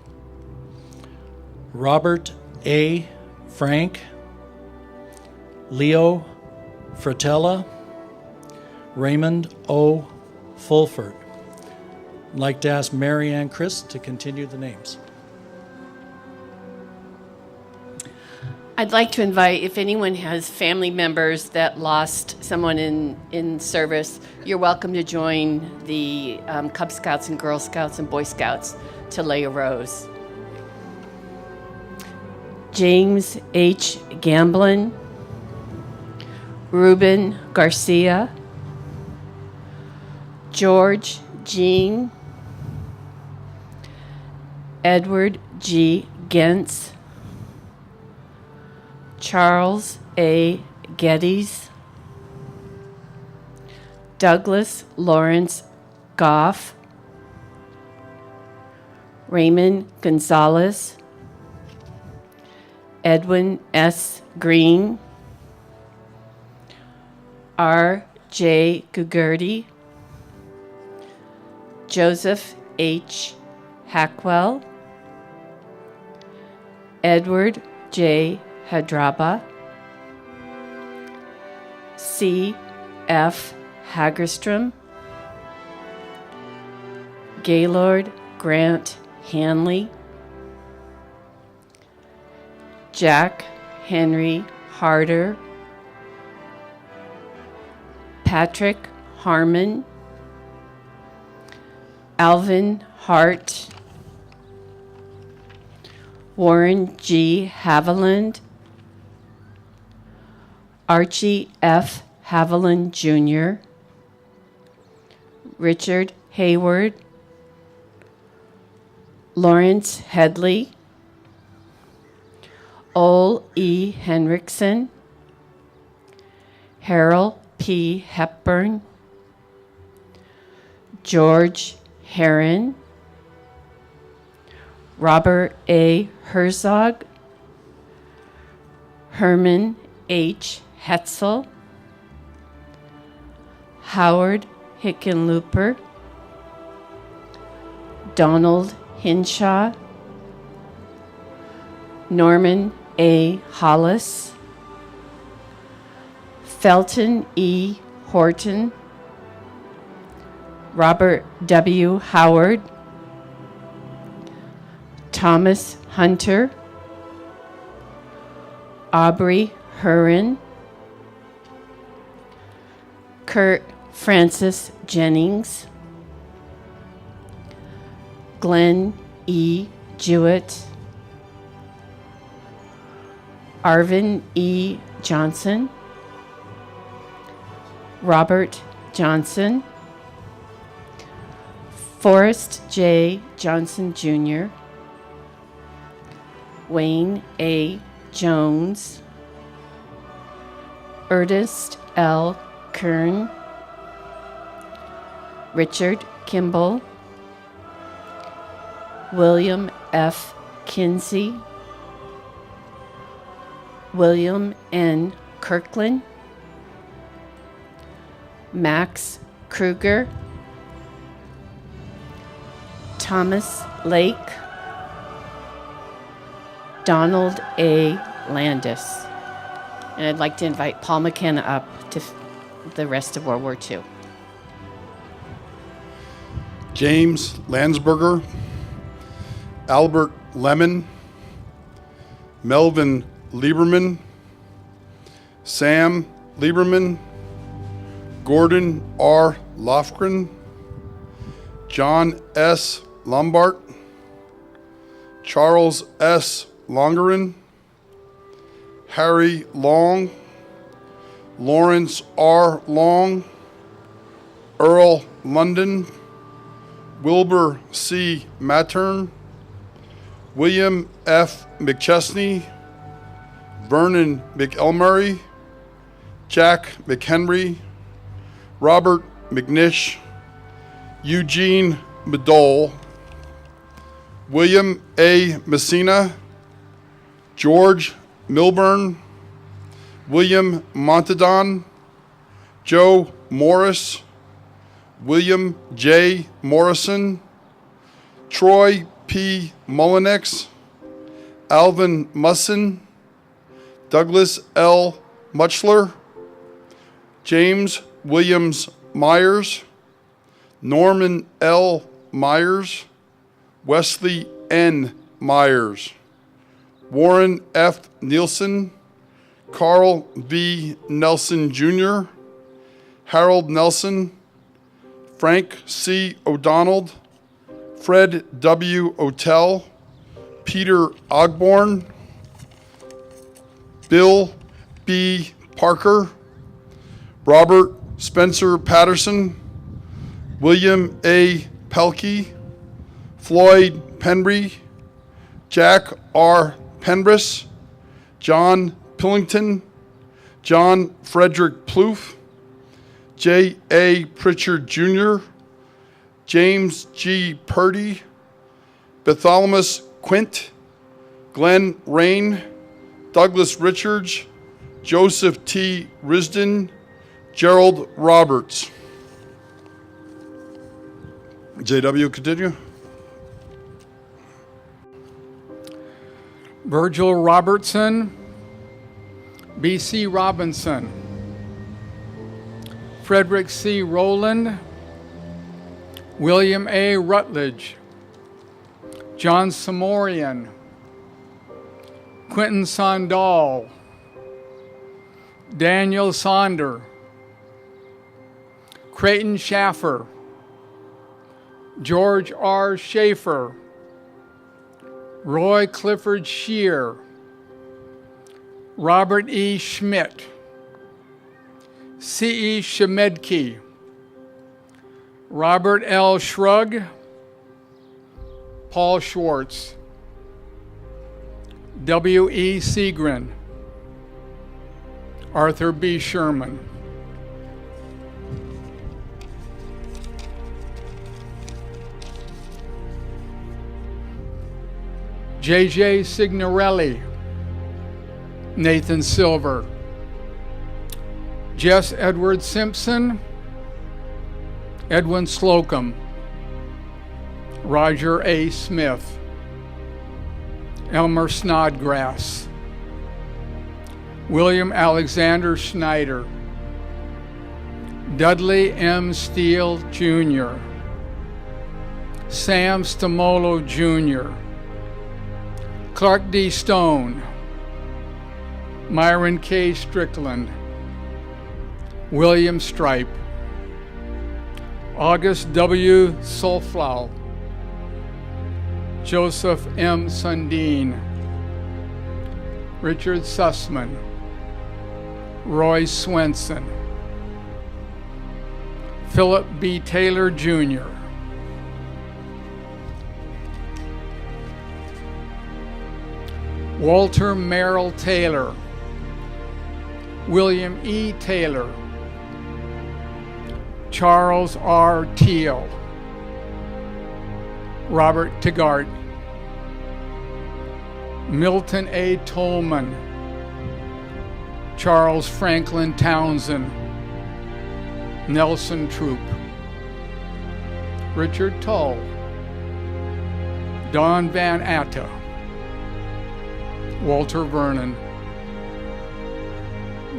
Robert A. Frank, Leo Fratella, Raymond O. Fulford. I'd like to ask Mary Ann Chris to continue the names. I'd like to invite, if anyone has family members that lost someone in service, you're welcome to join the Cub Scouts and Girl Scouts and Boy Scouts to lay a rose. James H. Gamblin, Ruben Garcia, George Jean, Edward G. Gentz, Charles A. Geddes, Douglas Lawrence Goff, Raymond Gonzalez, Edwin S. Green, R. J. Gugurty, Joseph H. Hackwell, Edward J. Hadraba, C. F. Hagerstrom, Gaylord Grant Hanley, Jack Henry Harder, Patrick Harmon, Alvin Hart, Warren G. Haviland, Archie F. Haviland Jr., Richard Hayward, Lawrence Headley, Ole E. Henriksen, Harold P. Hepburn, George Heron, Robert A. Herzog, Herman H. Hetzel, Howard Hickenlooper, Donald Hinshaw, Norman A. Hollis, Felton E. Horton, Robert W. Howard, Thomas Hunter, Aubrey Huron, Kurt Francis Jennings, Glenn E. Jewett, Arvin E. Johnson, Robert Johnson, Forrest J. Johnson Jr., Wayne A. Jones, Ernest L. Kern, Richard Kimball, William F. Kinsey, William N. Kirkland, Max Kruger, Thomas Lake, Donald A. Landis. And I'd like to invite Paul McKenna up to the rest of World War II. James Landsberger, Albert Lemon, Melvin Lieberman, Sam Lieberman, Gordon R. Lofgren, John S. Lombard, Charles S. Longerin, Harry Long, Lawrence R. Long, Earl London, Wilbur C. Mattern, William F. McChesney, Vernon McElmurray, Jack McHenry, Robert McNish, Eugene Medole, William A. Messina, George Milburn, William Montadon, Joe Morris, William J. Morrison, Troy P. Mullinex, Alvin Musson, Douglas L. Muchler, James Williams Myers, Norman L. Myers, Wesley N. Myers, Warren F. Nielsen, Carl V. Nelson Jr., Harold Nelson, Frank C. O'Donnell, Fred W. Otell, Peter Ogborn, Bill B. Parker, Robert Spencer Patterson, William A. Pelkey, Floyd Penry, Jack R. Penbris, John Pillington, John Frederick Plouffe, J. A. Pritchard Jr., James G. Purdy, Bartholomew Quint, Glenn Rain, Douglas Richards, Joseph T. Risden, Gerald Roberts. JW, continue. Virgil Robertson, B.C. Robinson, Frederick C. Rowland, William A. Rutledge, John Samorian, Quentin Sondal, Daniel Sonder, Creighton Schaffer, George R. Schaefer, Roy Clifford Shear, Robert E. Schmidt, C. E. Shemedke, Robert L. Shrug, Paul Schwartz, W. E. Seagren, Arthur B. Sherman. J.J. Signorelli, Nathan Silver, Jess Edward Simpson, Edwin Slocum, Roger A. Smith, Elmer Snodgrass, William Alexander Schneider, Dudley M. Steele Jr., Sam Stamolo Jr., Clark D. Stone, Myron K. Strickland, William Stripe, August W. Solflau, Joseph M. Sundin, Richard Sussman, Roy Swenson, Philip B. Taylor Jr., Walter Merrill Taylor, William E. Taylor, Charles R. Teal, Robert Tigart, Milton A. Tolman, Charles Franklin Townsend, Nelson Troop, Richard Tull, Don Van Atta, Walter Vernon,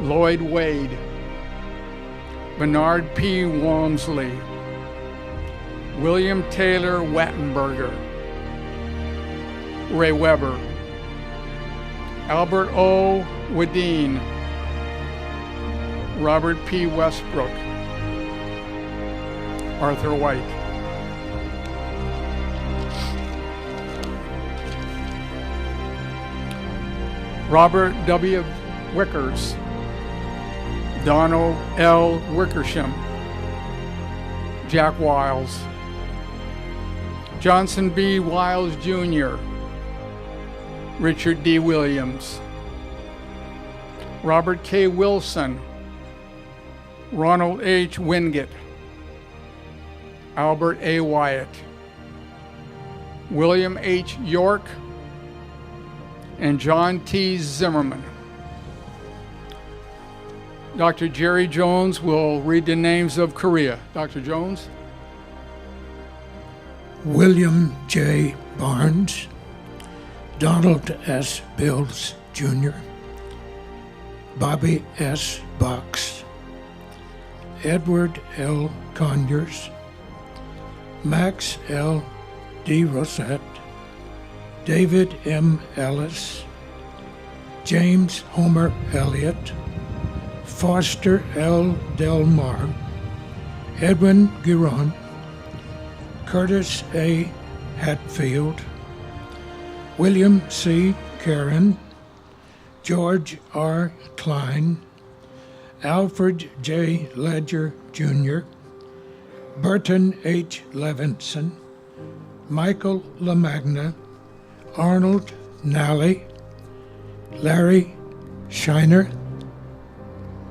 Lloyd Wade, Bernard P. Walmsley, William Taylor Wattenberger, Ray Weber, Albert O. Wadeen, Robert P. Westbrook, Arthur White, Robert W. Wickers, Donald L. Wickersham, Jack Wiles, Johnson B. Wiles Jr., Richard D. Williams, Robert K. Wilson, Ronald H. Wingate, Albert A. Wyatt, William H. York, and John T. Zimmerman. Dr. Jerry Jones will read the names of Korea. Dr. Jones? William J. Barnes, Donald S. Bills, Jr., Bobby S. Box, Edward L. Conyers, Max L. D. Rosette, David M. Ellis, James Homer Elliott, Foster L. Del Mar, Edwin Giron, Curtis A. Hatfield, William C. Caron, George R. Klein, Alfred J. Ledger, Jr., Burton H. Levinson, Michael LaMagna, Arnold Nally, Larry Shiner,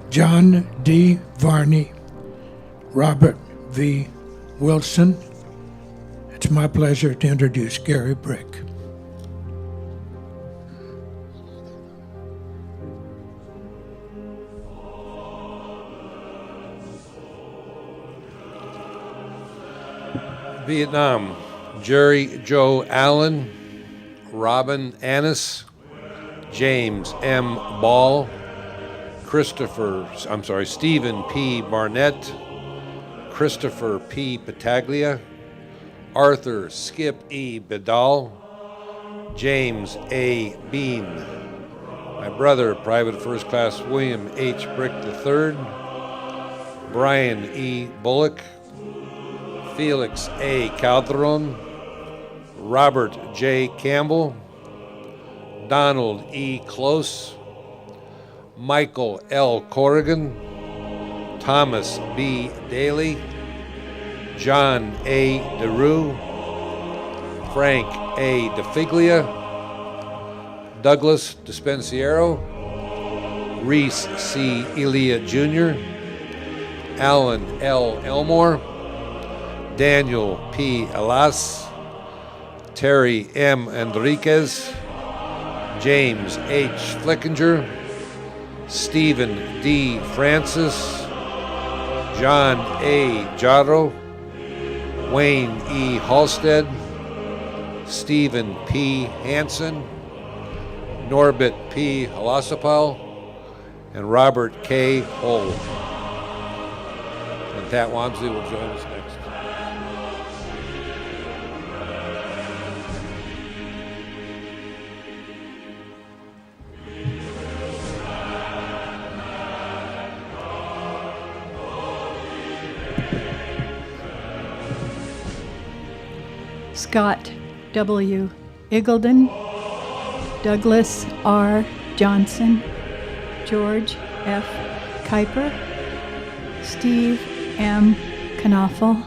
John D. Varney, Robert V. Wilson. It's my pleasure to introduce Gary Brick. Vietnam, Jerry Joe Allen, Robin Annis, James M. Ball, Stephen P. Barnett, Christopher P. Pataglia, Arthur Skip E. Bedall, James A. Bean, my brother, Private First Class William H. Brick III, Brian E. Bullock, Felix A. Calderon, Robert J. Campbell, Donald E. Close, Michael L. Corrigan, Thomas B. Daly, John A. DeRue, Frank A. DeFiglia, Douglas Despensiero, Reese C. Elia Jr., Alan L. Elmore, Daniel P. Alas, Terry M. Enriquez, James H. Flickinger, Stephen D. Francis, John A. Jarro, Wayne E. Halstead, Stephen P. Hansen, Norbert P. Halasapal, and Robert K. Hull. And Pat Wamsley will join us next. Scott W. Iggulden, Douglas R. Johnson, George F. Kuiper, Steve M. Knaufel,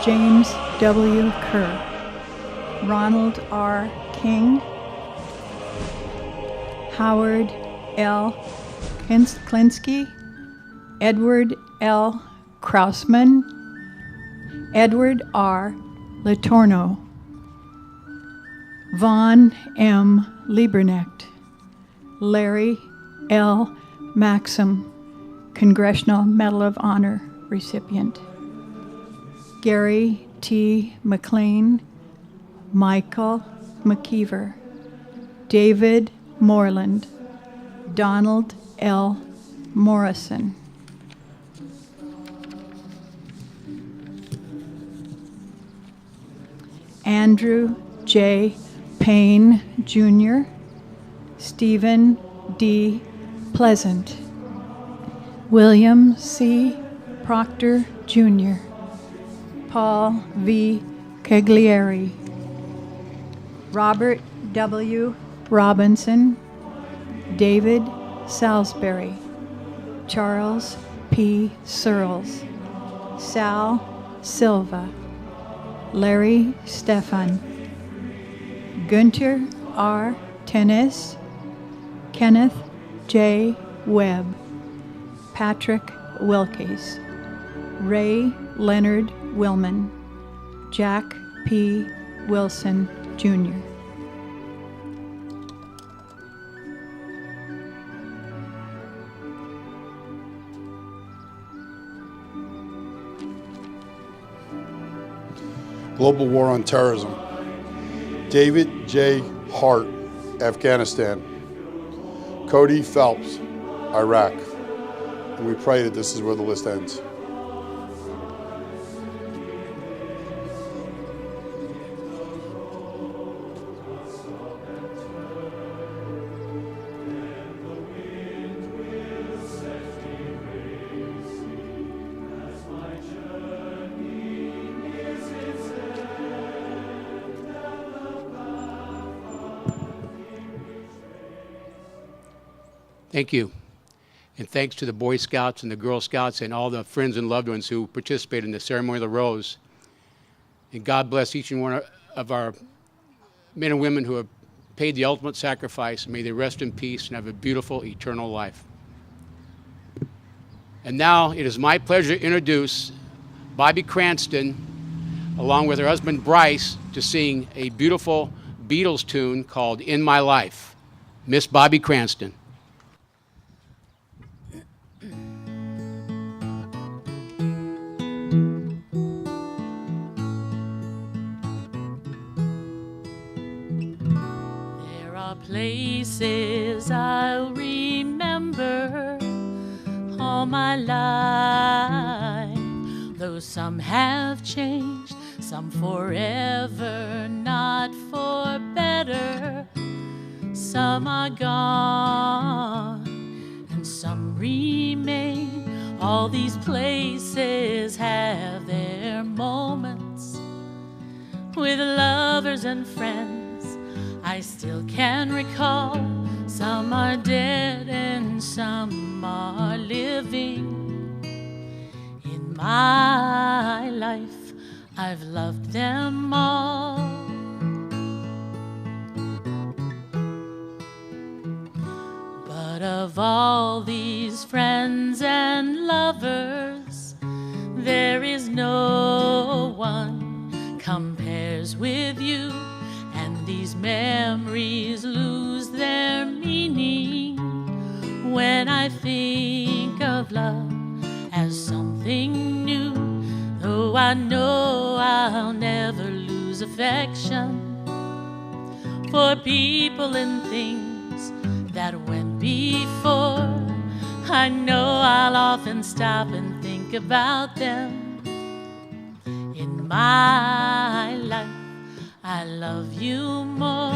James W. Kerr, Ronald R. King, Howard L. Klinsky, Edward L. Krausman, Edward R. Litorno, Vaughn M. Lieberknecht, Larry L. Maxim, Congressional Medal of Honor recipient, Gary T. McLean, Michael McKeever, David Moreland, Donald L. Morrison. Andrew J. Payne, Jr., Stephen D. Pleasant, William C. Proctor, Jr., Paul V. Cagliari, Robert W. Robinson, David Salisbury, Charles P. Searles, Sal Silva, Larry Stefan, Gunter R. Tennis, Kenneth J. Webb, Patrick Wilkes, Ray Leonard Willman, Jack P. Wilson, Jr. Global War on Terrorism. David J. Hart, Afghanistan. Cody Phelps, Iraq. And we pray that this is where the list ends. Thank you. And thanks to the Boy Scouts and the Girl Scouts and all the friends and loved ones who participated in the ceremony of the rose. And God bless each and one of our men and women who have paid the ultimate sacrifice. May they rest in peace and have a beautiful eternal life. And now it is my pleasure to introduce Bobby Cranston, along with her husband Bryce, to sing a beautiful Beatles tune called In My Life. Miss Bobby Cranston. Places I'll remember all my life, though some have changed, some forever, not for better. Some are gone and some remain. All these places have their moments with lovers and friends I still can recall. Some are dead and some are living. In my life, I've loved them all. But of all these friends and lovers, there is no one compares with you. These memories lose their meaning when I think of love as something new. Though I know I'll never lose affection for people and things that went before. I know I'll often stop and think about them. In my life, I love you more.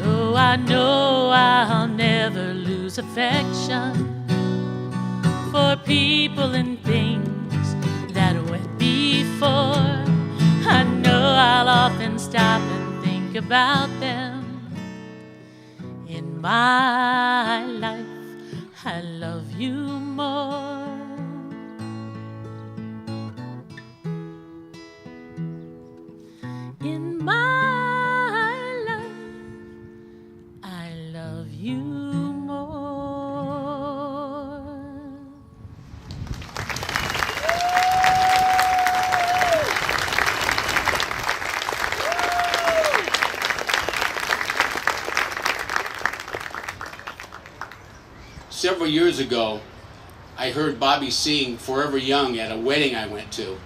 Though I know I'll never lose affection for people and things that went before, I know I'll often stop and think about them. In my life, I love you more. In my life, I love you more. Several years ago, I heard Bobby sing Forever Young at a wedding I went to.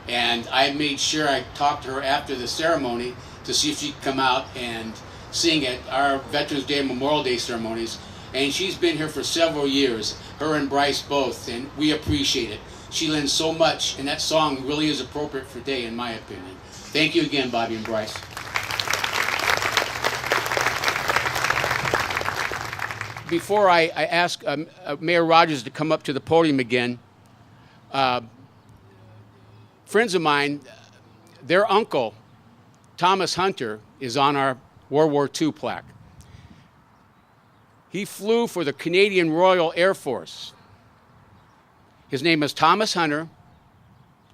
And I made sure I talked to her after the ceremony to see if she could come out and sing at our Veterans Day and Memorial Day ceremonies. And she's been here for several years, her and Bryce both, and we appreciate it. She lends so much, and that song really is appropriate for today, in my opinion. Thank you again, Bobby and Bryce. Before I ask Mayor Rogers to come up to the podium again, friends of mine, their uncle, Thomas Hunter, is on our World War II plaque. He flew for the Canadian Royal Air Force. His name is Thomas Hunter.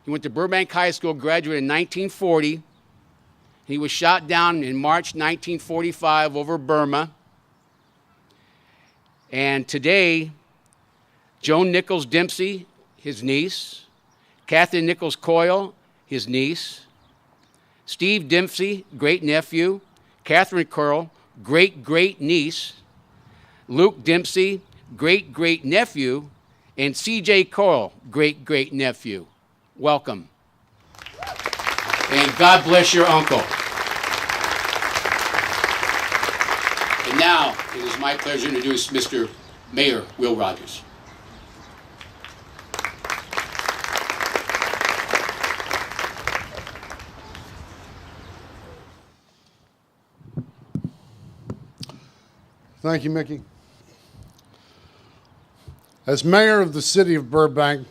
He went to Burbank High School, graduated in 1940. He was shot down in March 1945 over Burma. And today, Joan Nichols Dempsey, his niece, Kathy Nichols Coyle, his niece, Steve Dempsey, great-nephew, Catherine Curl, great-great-niece, Luke Dempsey, great-great-nephew, and C.J. Coyle, great-great-nephew. Welcome. And God bless your uncle. And now, it is my pleasure to introduce Mr. Mayor Will Rogers. Thank you, Mickey. As mayor of the city of Burbank,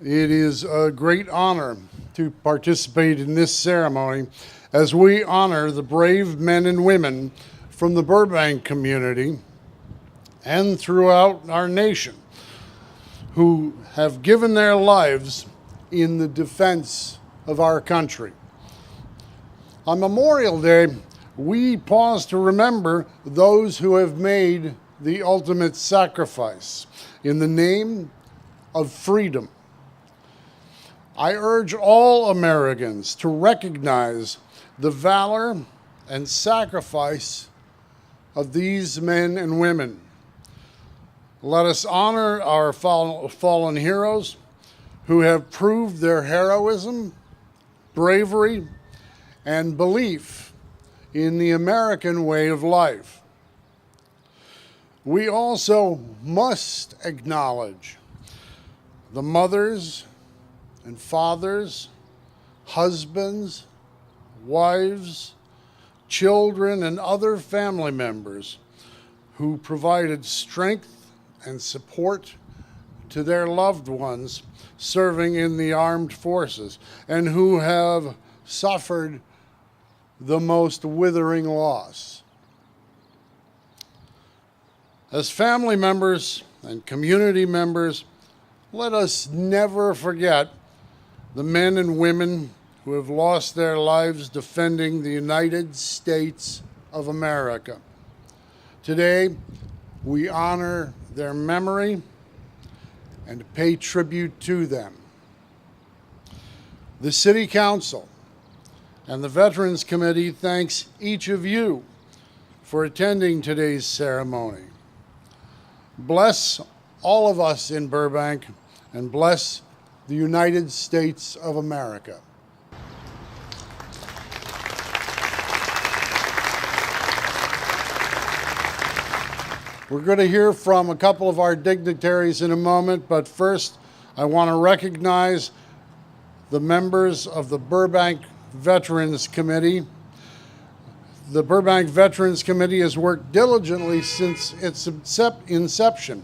it is a great honor to participate in this ceremony as we honor the brave men and women from the Burbank community and throughout our nation who have given their lives in the defense of our country. On Memorial Day, we pause to remember those who have made the ultimate sacrifice in the name of freedom. I urge all Americans to recognize the valor and sacrifice of these men and women. Let us honor our fallen heroes who have proved their heroism, bravery, and belief in the American way of life. We also must acknowledge the mothers and fathers, husbands, wives, children, and other family members who provided strength and support to their loved ones serving in the armed forces and who have suffered the most withering loss. As family members and community members, let us never forget the men and women who have lost their lives defending the United States of America. Today, we honor their memory and pay tribute to them. The City Council and the Veterans Committee thanks each of you for attending today's ceremony. Bless all of us in Burbank and bless the United States of America. We're going to hear from a couple of our dignitaries in a moment, but first I want to recognize the members of the Burbank Veterans Committee. The Burbank Veterans Committee has worked diligently since its inception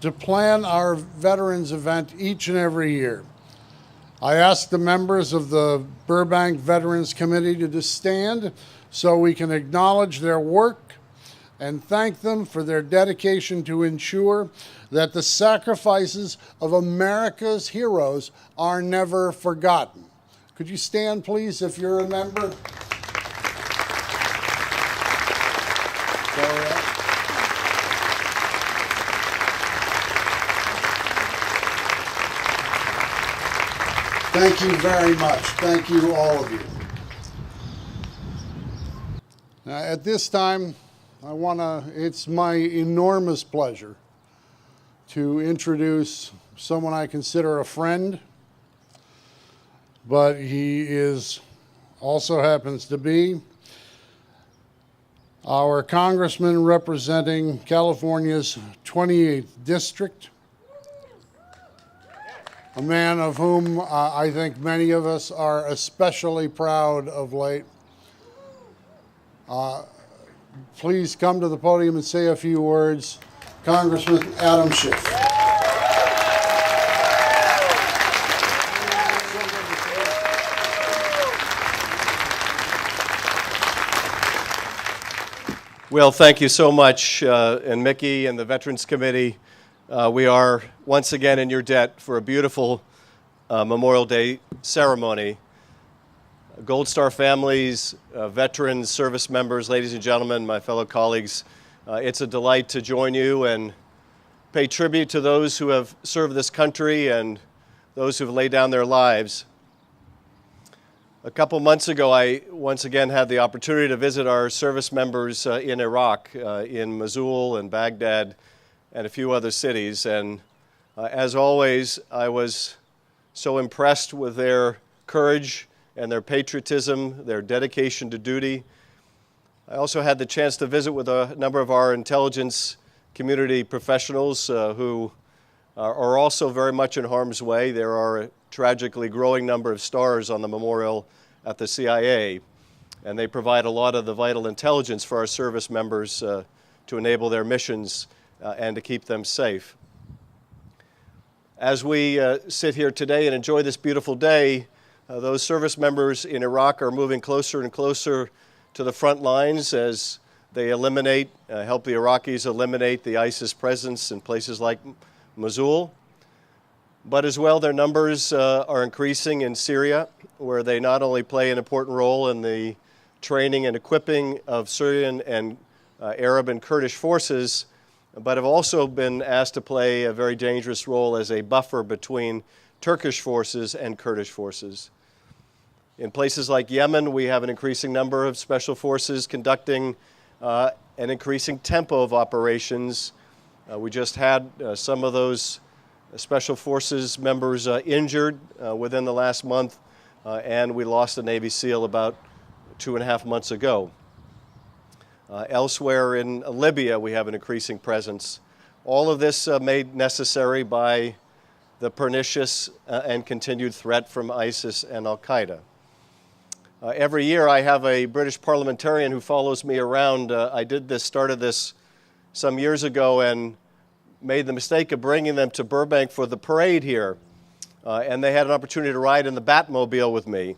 to plan our veterans event each and every year. I ask the members of the Burbank Veterans Committee to stand so we can acknowledge their work and thank them for their dedication to ensure that the sacrifices of America's heroes are never forgotten. Could you stand, please, if you're a member? Thank you very much. Thank you, all of you. Now, at this time, it's my enormous pleasure to introduce someone I consider a friend, but he also happens to be our congressman representing California's 28th District. a man of whom I think many of us are especially proud of late. Please come to the podium and say a few words. Congressman Adam Schiff. Well, thank you so much, and Mickey and the Veterans Committee. We are once again in your debt for a beautiful Memorial Day ceremony. Gold Star families, veterans, service members, ladies and gentlemen, my fellow colleagues, it's a delight to join you and pay tribute to those who have served this country and those who have laid down their lives. A couple months ago, I once again had the opportunity to visit our service members in Iraq, in Mosul and Baghdad and a few other cities. And as always, I was so impressed with their courage and their patriotism, their dedication to duty. I also had the chance to visit with a number of our intelligence community professionals who are also very much in harm's way. There are a tragically growing number of stars on the memorial at the CIA, and they provide a lot of the vital intelligence for our service members to enable their missions and to keep them safe. As we sit here today and enjoy this beautiful day, those service members in Iraq are moving closer and closer to the front lines as they help the Iraqis eliminate the ISIS presence in places like Mosul. But as well, their numbers are increasing in Syria, where they not only play an important role in the training and equipping of Syrian and Arab and Kurdish forces, but have also been asked to play a very dangerous role as a buffer between Turkish forces and Kurdish forces. In places like Yemen, we have an increasing number of special forces conducting an increasing tempo of operations. We just had some of those special forces members injured within the last month, and we lost a Navy SEAL about 2.5 months ago. Elsewhere in Libya, we have an increasing presence. All of this made necessary by the pernicious and continued threat from ISIS and Al-Qaeda. Every year I have a British parliamentarian who follows me around. Started this some years ago and made the mistake of bringing them to Burbank for the parade here. And they had an opportunity to ride in the Batmobile with me.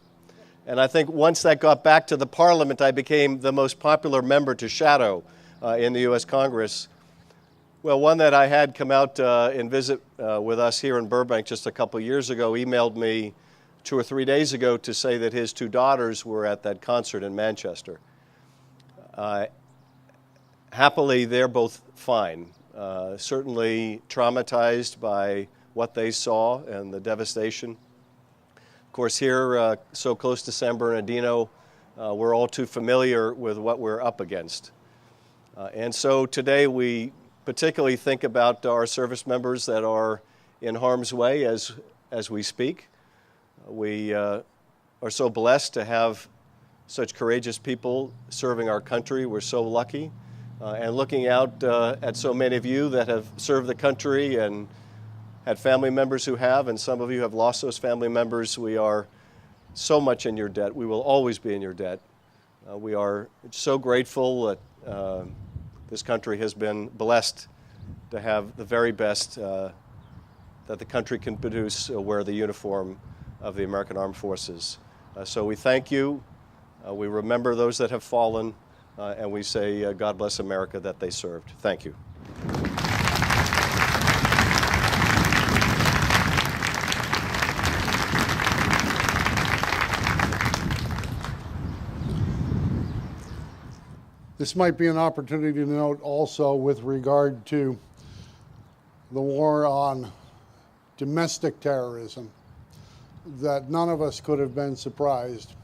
And I think once that got back to the Parliament, I became the most popular member to shadow in the U.S. Congress. Well, one that I had come out and visit with us here in Burbank just a couple years ago emailed me 2 or 3 days ago to say that his 2 daughters were at that concert in Manchester. Happily, they're both fine. Certainly traumatized by what they saw and the devastation. Of course, here, so close to San Bernardino, we're all too familiar with what we're up against. And so today we particularly think about our service members that are in harm's way as we speak. We are so blessed to have such courageous people serving our country. We're so lucky. And looking out at so many of you that have served the country and had family members who have, and some of you have lost those family members, we are so much in your debt. We will always be in your debt. We are so grateful that this country has been blessed to have the very best that the country can produce wear the uniform of the American Armed Forces. So we thank you. We remember those that have fallen. And we say, God bless America that they served. Thank you. This might be an opportunity to note also with regard to the war on domestic terrorism that none of us could have been surprised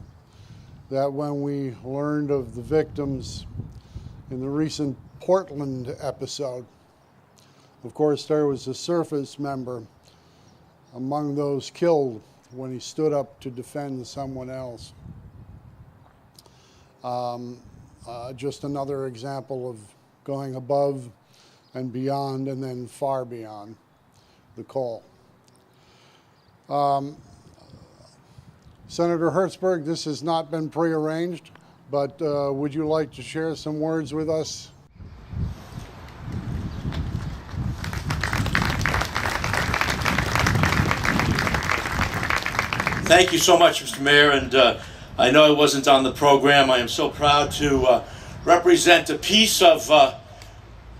that when we learned of the victims in the recent Portland episode. Of course, there was a service member among those killed when he stood up to defend someone else. Just another example of going above and beyond and then far beyond the call. Senator Hertzberg, this has not been prearranged, but would you like to share some words with us? Thank you so much, Mr. Mayor, and I know I wasn't on the program. I am so proud to represent a piece of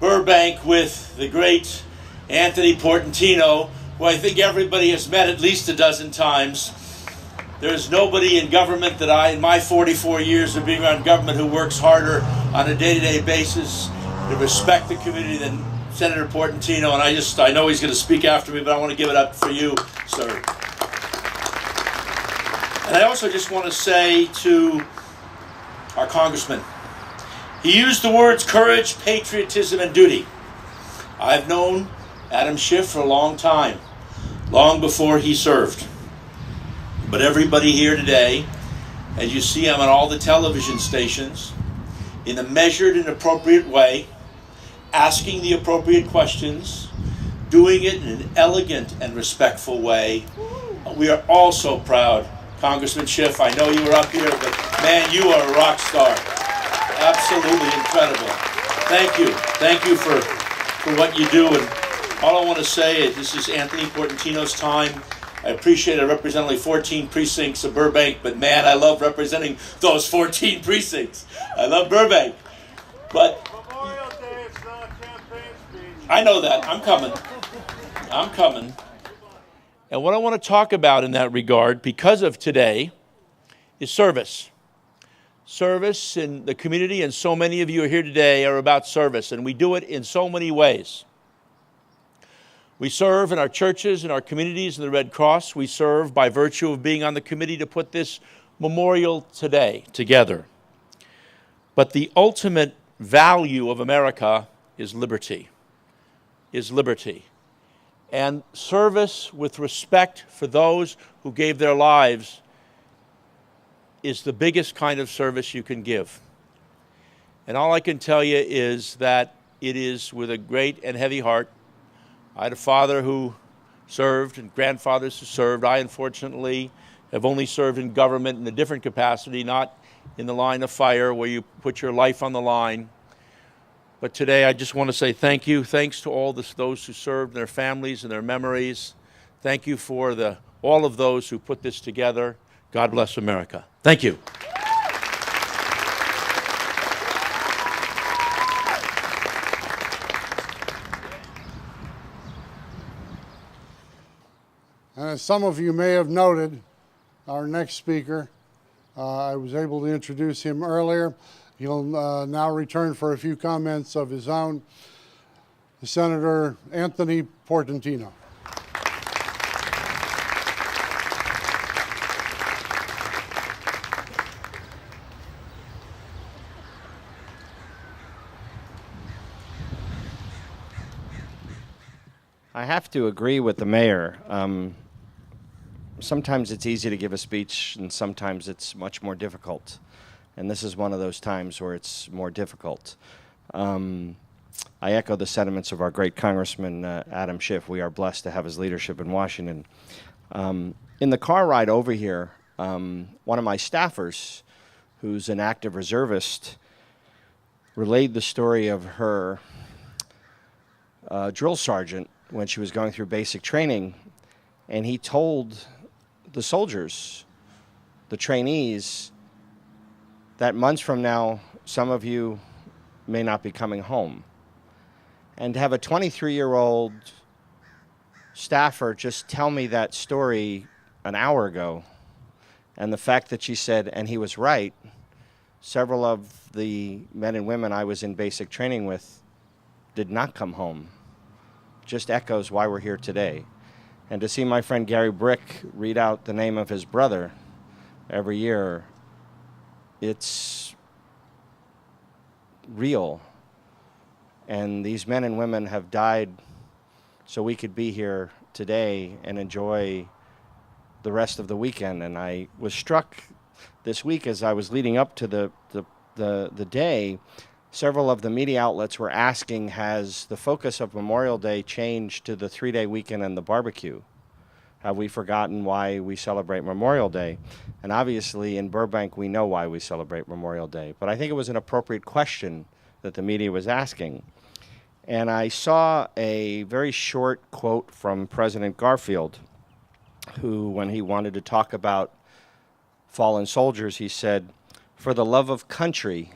Burbank with the great Anthony Portantino, who I think everybody has met at least a dozen times. There's nobody in government that in my 44 years of being around government, who works harder on a day-to-day basis to respect the community than Senator Portantino, and I know he's going to speak after me, but I want to give it up for you, sir. And I also just want to say to our congressman, he used the words courage, patriotism, and duty. I've known Adam Schiff for a long time, long before he served. But everybody here today, as you see him on all the television stations, in a measured and appropriate way, asking the appropriate questions, doing it in an elegant and respectful way, we are all so proud. Congressman Schiff, I know you were up here, but man, you are a rock star. Absolutely incredible. Thank you. Thank you for what you do. And all I want to say is this is Anthony Portantino's time. I appreciate I represent only 14 precincts of Burbank, but man, I love representing those 14 precincts. I love Burbank. But Memorial Day, it's not a campaign speech. I know that. I'm coming. I'm coming. And what I want to talk about in that regard, because of today, is service. Service in the community, and so many of you are here today are about service, and we do it in so many ways. We serve in our churches, in our communities, in the Red Cross. We serve by virtue of being on the committee to put this memorial today together. But the ultimate value of America is liberty, And service with respect for those who gave their lives is the biggest kind of service you can give. And all I can tell you is that it is with a great and heavy heart. I had a father who served and grandfathers who served. I, unfortunately, have only served in government in a different capacity, not in the line of fire where you put your life on the line. But today I just want to say thank you. Thanks to all those who served, their families and their memories. Thank you for all of those who put this together. God bless America. Thank you. And as some of you may have noted, our next speaker, I was able to introduce him earlier. He'll now return for a few comments of his own. Senator Anthony Portantino. I have to agree with the mayor. Sometimes it's easy to give a speech, and sometimes it's much more difficult. And this is one of those times where it's more difficult. I echo the sentiments of our great Congressman Adam Schiff. We are blessed to have his leadership in Washington. In the car ride over here, one of my staffers, who's an active reservist, relayed the story of her drill sergeant when she was going through basic training, and he told the soldiers, the trainees, that months from now, some of you may not be coming home. And to have a 23-year-old staffer just tell me that story an hour ago, and the fact that she said, and he was right, several of the men and women I was in basic training with did not come home, just echoes why we're here today. And to see my friend Gary Brick read out the name of his brother every year, it's real. And these men and women have died so we could be here today and enjoy the rest of the weekend. And I was struck this week as I was leading up to the day, several of the media outlets were asking, has the focus of Memorial Day changed to the 3-day weekend and the barbecue? Have we forgotten why we celebrate Memorial Day? And obviously in Burbank we know why we celebrate Memorial Day. But I think it was an appropriate question that the media was asking. And I saw a very short quote from President Garfield, who, when he wanted to talk about fallen soldiers, he said, "For the love of country,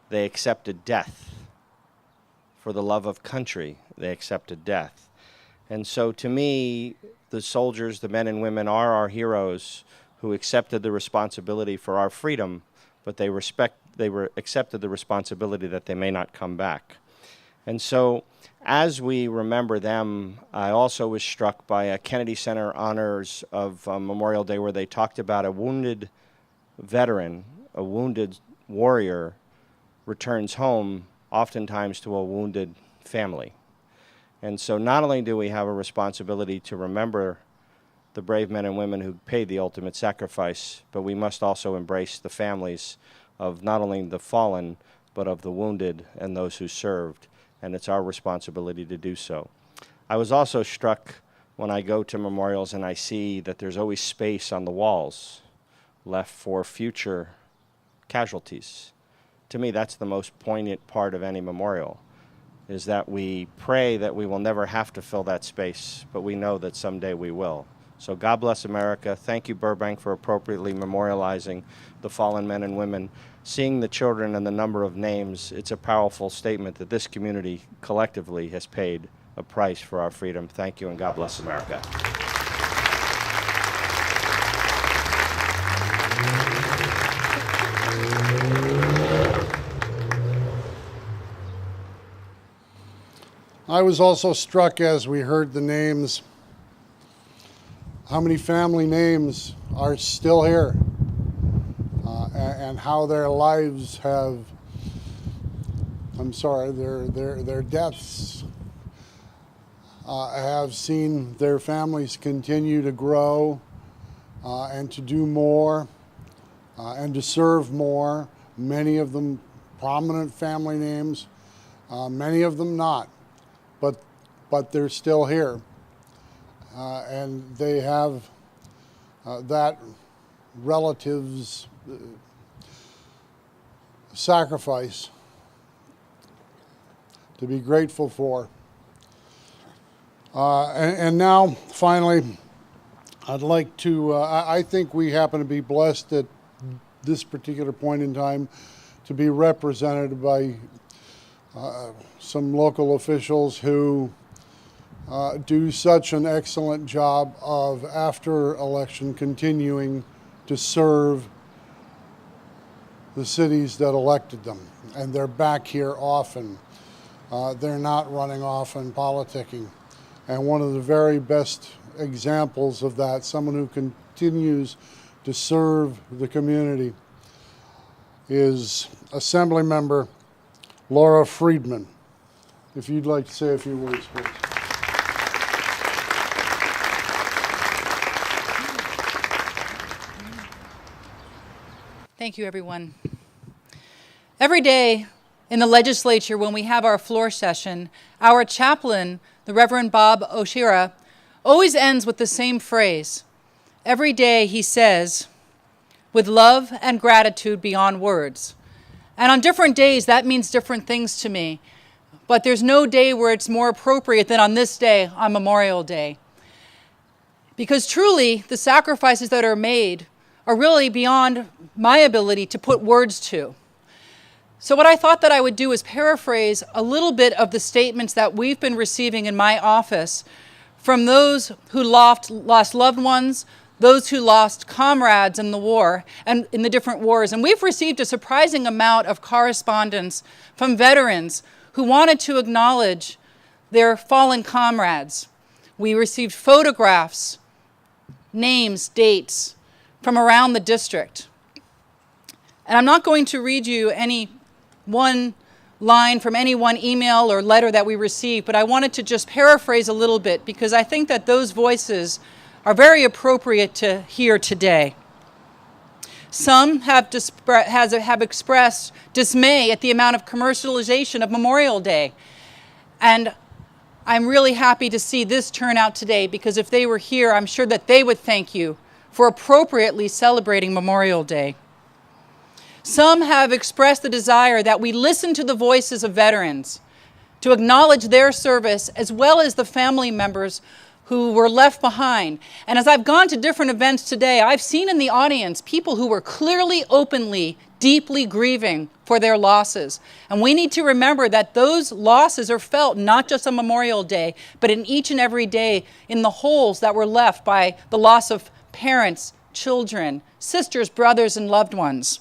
they accepted death. For the love of country, they accepted death." And so to me, the soldiers, the men and women, are our heroes who accepted the responsibility for our freedom, but they accepted the responsibility that they may not come back. And so as we remember them, I also was struck by a Kennedy Center honors of Memorial Day where they talked about a wounded veteran, a wounded warrior returns home oftentimes to a wounded family. And so not only do we have a responsibility to remember the brave men and women who paid the ultimate sacrifice, but we must also embrace the families of not only the fallen, but of the wounded and those who served. And it's our responsibility to do so. I was also struck when I go to memorials and I see that there's always space on the walls left for future casualties. To me, that's the most poignant part of any memorial, is that we pray that we will never have to fill that space, but we know that someday we will. So God bless America. Thank you, Burbank, for appropriately memorializing the fallen men and women. Seeing the children and the number of names, it's a powerful statement that this community collectively has paid a price for our freedom. Thank you, and God bless America. I was also struck as we heard the names, how many family names are still here, and how their lives have, their deaths have seen their families continue to grow and to do more and to serve more. Many of them prominent family names, many of them not. But they're still here, and they have that relative's sacrifice to be grateful for. And now, finally, I'd like to, I think we happen to be blessed at this particular point in time to be represented by some local officials who do such an excellent job of, after election, continuing to serve the cities that elected them. And they're back here often. They're not running off and politicking. And one of the very best examples of that, someone who continues to serve the community, is Assemblymember Laura Friedman. If you'd like to say a few words, please. Thank you, everyone. Every day in the legislature, when we have our floor session, our chaplain, the Reverend Bob Oshira, always ends with the same phrase. Every day he says, "With love and gratitude beyond words." And on different days, that means different things to me. But there's no day where it's more appropriate than on this day, on Memorial Day. Because truly, the sacrifices that are made are really beyond my ability to put words to. So what I thought that I would do is paraphrase a little bit of the statements that we've been receiving in my office from those who lost loved ones, those who lost comrades in the war and in the different wars. And we've received a surprising amount of correspondence from veterans who wanted to acknowledge their fallen comrades. We received photographs, names, dates from around the district. And I'm not going to read you any one line from any one email or letter that we received, but I wanted to just paraphrase a little bit because I think that those voices are very appropriate to hear today. Some have expressed dismay at the amount of commercialization of Memorial Day. And I'm really happy to see this turnout today because if they were here, I'm sure that they would thank you for appropriately celebrating Memorial Day. Some have expressed the desire that we listen to the voices of veterans, to acknowledge their service as well as the family members who were left behind. And as I've gone to different events today, I've seen in the audience people who were clearly, openly, deeply grieving for their losses. And we need to remember that those losses are felt not just on Memorial Day, but in each and every day in the holes that were left by the loss of parents, children, sisters, brothers, and loved ones.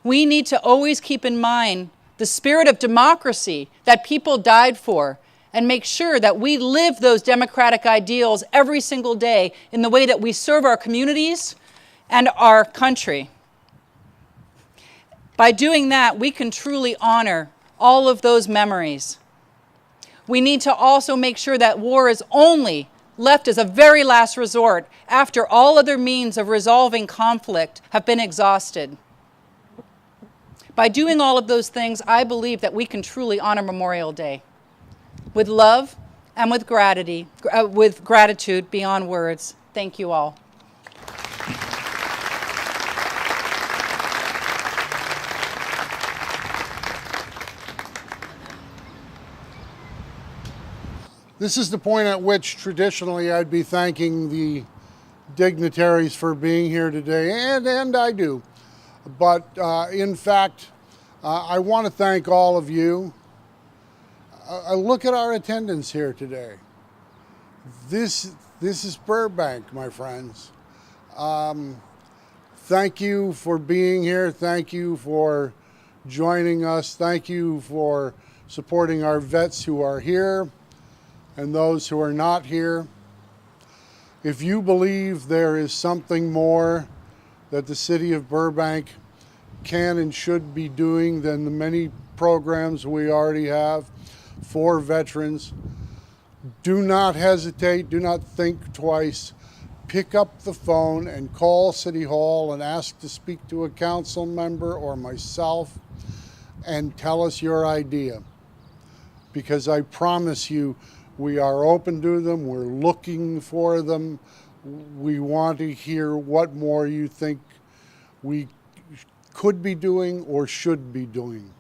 We need to always keep in mind the spirit of democracy that people died for and make sure that we live those democratic ideals every single day in the way that we serve our communities and our country. By doing that, we can truly honor all of those memories. We need to also make sure that war is only left as a very last resort after all other means of resolving conflict have been exhausted. By doing all of those things, I believe that we can truly honor Memorial Day with love and with gratitude beyond words. Thank you all. This is the point at which traditionally I'd be thanking the dignitaries for being here today, and I do. But in fact, I want to thank all of you. Look at our attendance here today. This is Burbank, my friends. Thank you for being here. Thank you for joining us. Thank you for supporting our vets who are here and those who are not here. If you believe there is something more that the City of Burbank can and should be doing than the many programs we already have for veterans, do not hesitate, do not think twice. Pick up the phone and call City Hall and ask to speak to a council member or myself and tell us your idea. Because I promise you, we are open to them, we're looking for them. We want to hear what more you think we could be doing or should be doing.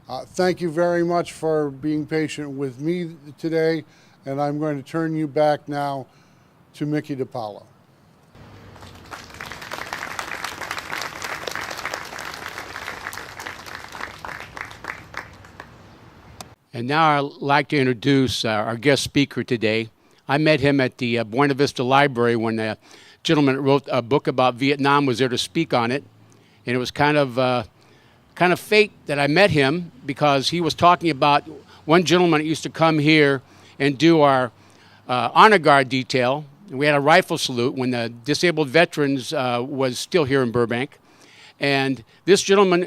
Thank you very much for being patient with me today, and I'm going to turn you back now to Mickey DiPaolo. And now I'd like to introduce our guest speaker today. I met him at the Buena Vista Library when a gentleman that wrote a book about Vietnam was there to speak on it. And it was kind of fate that I met him because he was talking about one gentleman that used to come here and do our honor guard detail. And we had a rifle salute when the disabled veterans was still here in Burbank. And this gentleman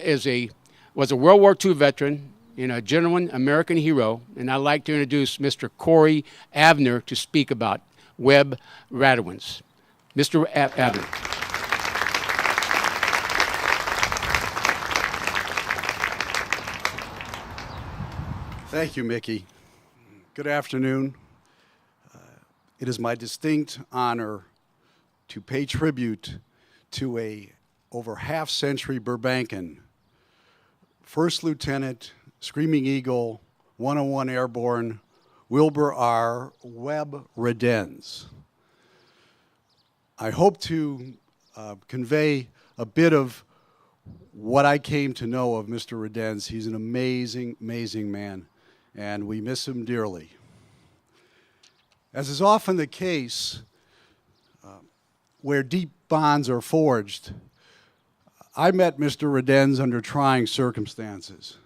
was a World War II veteran and a genuine American hero. And I'd like to introduce Mr. Corey Abner to speak about Webb Radowans. Mr. Abner. Thank you, Mickey. Good afternoon. It is my distinct honor to pay tribute to a over half-century Burbankan, First Lieutenant, Screaming Eagle, 101 Airborne, Wilbur R. Webb Radowans. I hope to convey a bit of what I came to know of Mr. Radowans. He's an amazing, amazing man, and we miss him dearly. As is often the case where deep bonds are forged, I met Mr. Radowans under trying circumstances.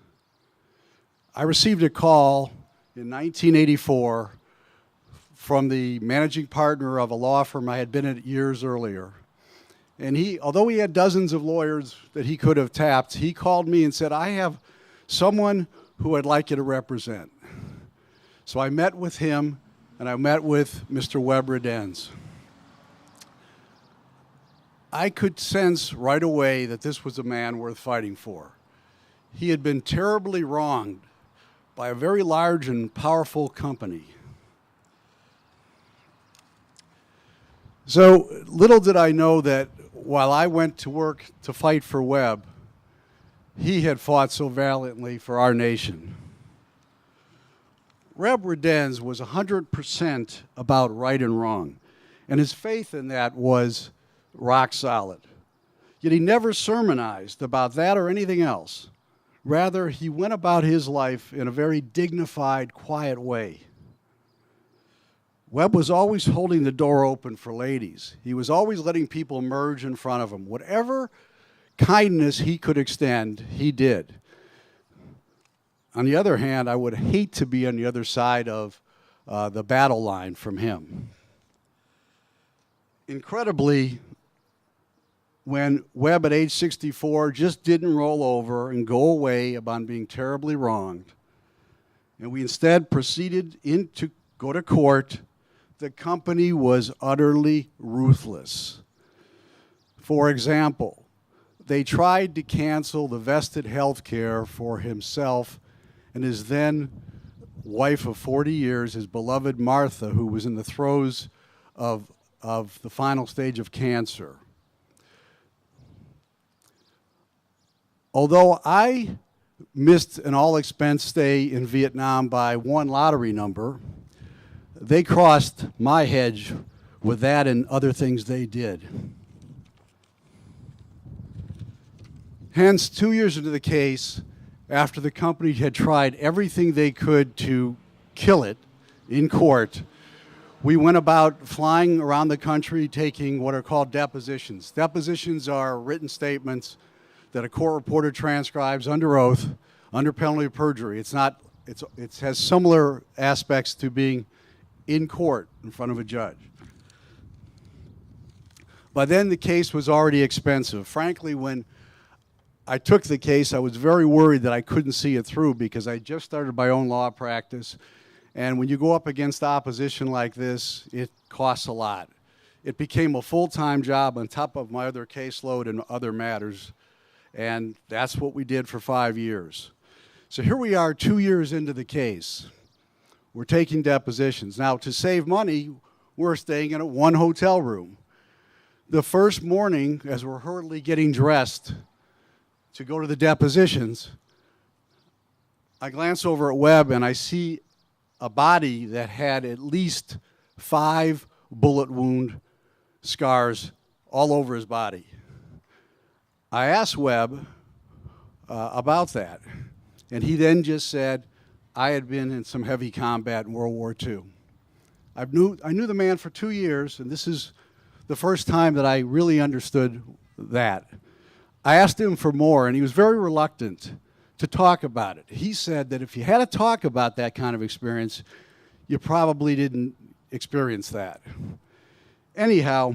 I received a call in 1984 from the managing partner of a law firm I had been at years earlier. And although he had dozens of lawyers that he could have tapped, he called me and said, I have someone who I'd like you to represent. So I met with him, and I met with Mr. Webb Radowans. I could sense right away that this was a man worth fighting for. He had been terribly wronged by a very large and powerful company. So little did I know that while I went to work to fight for Webb, he had fought so valiantly for our nation. Reb Redenz was 100% about right and wrong, and his faith in that was rock solid. Yet he never sermonized about that or anything else. Rather, he went about his life in a very dignified, quiet way. Webb was always holding the door open for ladies. He was always letting people merge in front of him. Whatever kindness he could extend, he did. On the other hand, I would hate to be on the other side of the battle line from him. Incredibly, when Webb at age 64 just didn't roll over and go away upon being terribly wronged, and we instead proceeded to go to court, the company was utterly ruthless. For example, they tried to cancel the vested health care for himself and his then wife of 40 years, his beloved Martha, who was in the throes of the final stage of cancer. Although I missed an all-expense stay in Vietnam by one lottery number, they crossed my hedge with that and other things they did. Hence, 2 years into the case, after the company had tried everything they could to kill it in court, we went about flying around the country taking what are called depositions. Depositions are written statements that a court reporter transcribes under oath, under penalty of perjury. It has similar aspects to being in court in front of a judge. By then, the case was already expensive. Frankly, when I took the case, I was very worried that I couldn't see it through because I just started my own law practice. And when you go up against opposition like this, it costs a lot. It became a full-time job on top of my other caseload and other matters. And that's what we did for 5 years. So here we are 2 years into the case. We're taking depositions. Now, to save money, we're staying in one hotel room. The first morning, as we're hurriedly getting dressed to go to the depositions, I glance over at Webb and I see a body that had at least 5 bullet wound scars all over his body. I asked Webb about that, and he then just said, I had been in some heavy combat in World War II. I knew the man for 2 years, and this is the first time that I really understood that. I asked him for more, and he was very reluctant to talk about it. He said that if you had to talk about that kind of experience, you probably didn't experience that. Anyhow,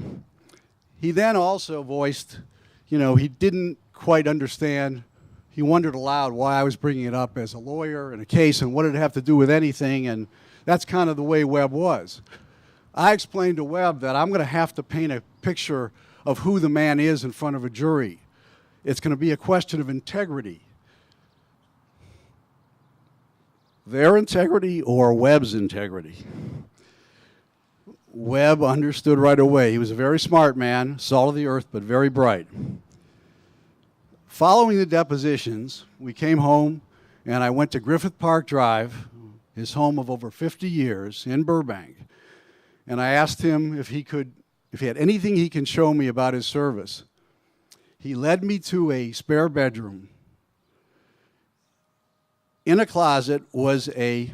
he then also voiced, he didn't quite understand. He wondered aloud why I was bringing it up as a lawyer in a case and what did it have to do with anything, and that's kind of the way Webb was. I explained to Webb that I'm going to have to paint a picture of who the man is in front of a jury. It's going to be a question of integrity. Their integrity or Webb's integrity. Webb understood right away. He was a very smart man, salt of the earth, but very bright. Following the depositions, we came home, and I went to Griffith Park Drive, his home of over 50 years in Burbank, and I asked him if he had anything he can show me about his service. He led me to a spare bedroom. In a closet was a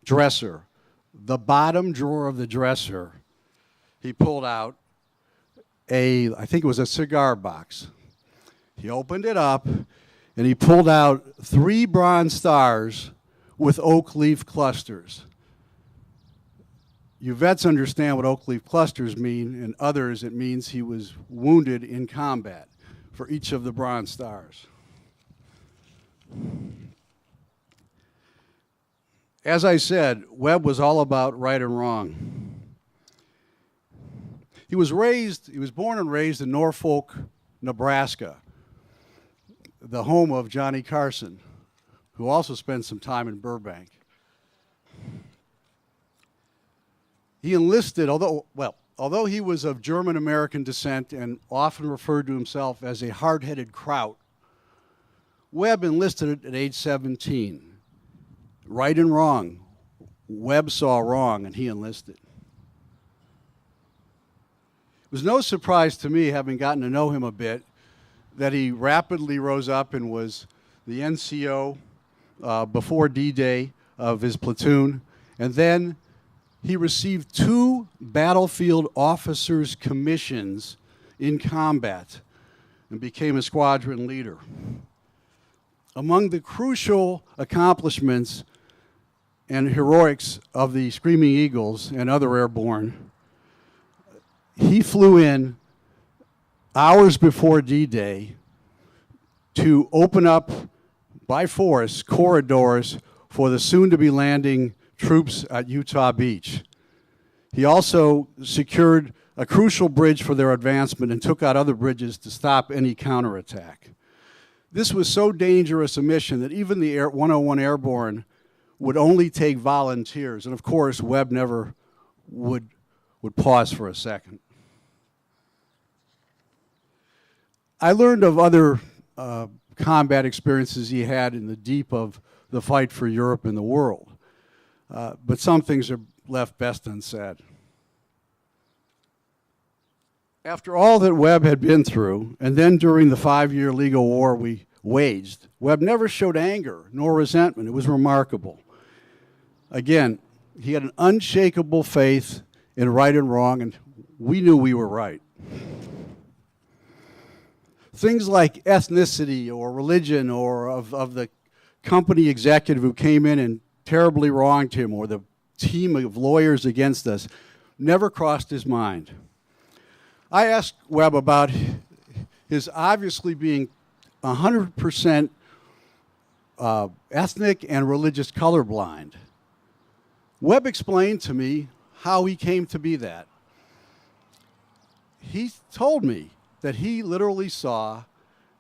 dresser. The bottom drawer of the dresser, he pulled out I think it was a cigar box. He opened it up, and he pulled out 3 bronze stars with oak leaf clusters. You vets understand what oak leaf clusters mean, and others it means he was wounded in combat for each of the bronze stars. As I said, Webb was all about right and wrong. He was born and raised in Norfolk, Nebraska, the home of Johnny Carson, who also spent some time in Burbank. He enlisted, although he was of German-American descent and often referred to himself as a hard-headed kraut, Webb enlisted at age 17. Right and wrong. Webb saw wrong and he enlisted. It was no surprise to me, having gotten to know him a bit, that he rapidly rose up and was the NCO before D-Day of his platoon, and then he received 2 battlefield officers' commissions in combat and became a squadron leader. Among the crucial accomplishments and heroics of the Screaming Eagles and other airborne, he flew in hours before D-Day to open up by force corridors for the soon-to-be landing troops at Utah Beach. He also secured a crucial bridge for their advancement and took out other bridges to stop any counterattack. This was so dangerous a mission that even the 101 Airborne would only take volunteers, and of course Webb never would pause for a second. I learned of other combat experiences he had in the deep of the fight for Europe and the world. But some things are left best unsaid. After all that Webb had been through, and then during the 5-year legal war we waged, Webb never showed anger nor resentment. It was remarkable. Again, he had an unshakable faith in right and wrong, and we knew we were right. Things like ethnicity or religion or of the company executive who came in and terribly wronged him, or the team of lawyers against us, never crossed his mind. I asked Webb about his obviously being 100% ethnic and religious colorblind. Webb explained to me how he came to be that. He told me that he literally saw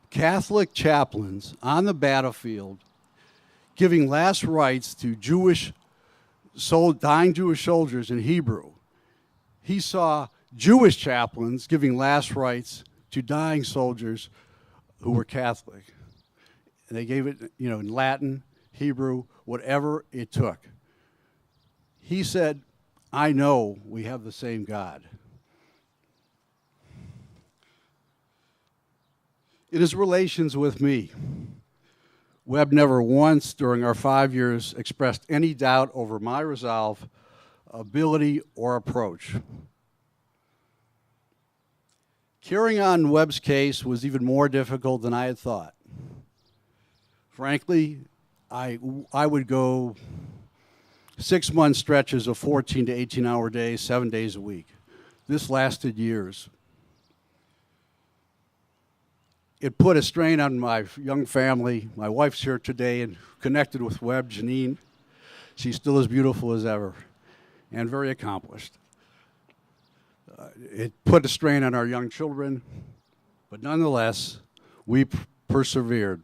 Catholic chaplains on the battlefield giving last rites to dying Jewish soldiers in Hebrew. He saw Jewish chaplains giving last rites to dying soldiers who were Catholic. And they gave it, in Latin, Hebrew, whatever it took. He said, I know we have the same God. In his relations with me, Webb never once during our 5 years expressed any doubt over my resolve, ability, or approach. Carrying on Webb's case was even more difficult than I had thought. Frankly, I would go 6-month stretches of 14 to 18-hour days, 7 days a week. This lasted years. It put a strain on my young family. My wife's here today and connected with Webb, Janine. She's still as beautiful as ever and very accomplished. It put a strain on our young children, but nonetheless, we persevered.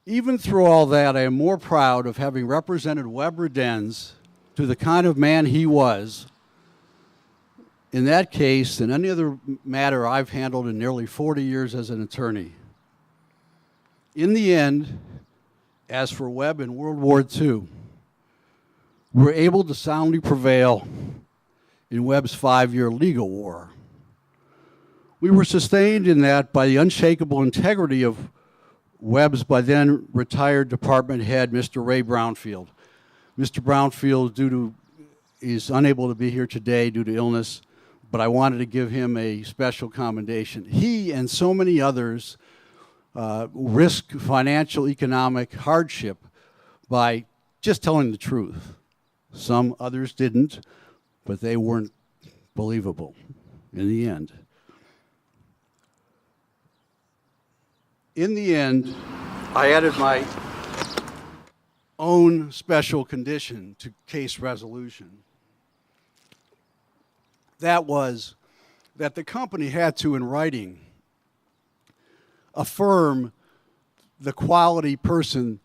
Even through all that, I am more proud of having represented Webb Redens to the kind of man he was in that case than any other matter I've handled in nearly 40 years as an attorney. In the end, as for Webb in World War II, we were able to soundly prevail in Webb's 5-year legal war. We were sustained in that by the unshakable integrity of Webb's by then retired department head, Mr. Ray Brownfield. Mr. Brownfield is unable to be here today due to illness, but I wanted to give him a special commendation. He and so many others risked financial, economic hardship by just telling the truth. Some others didn't, but they weren't believable in the end. In the end, I added my own special condition to case resolution. That was that the company had to, in writing, affirm the quality person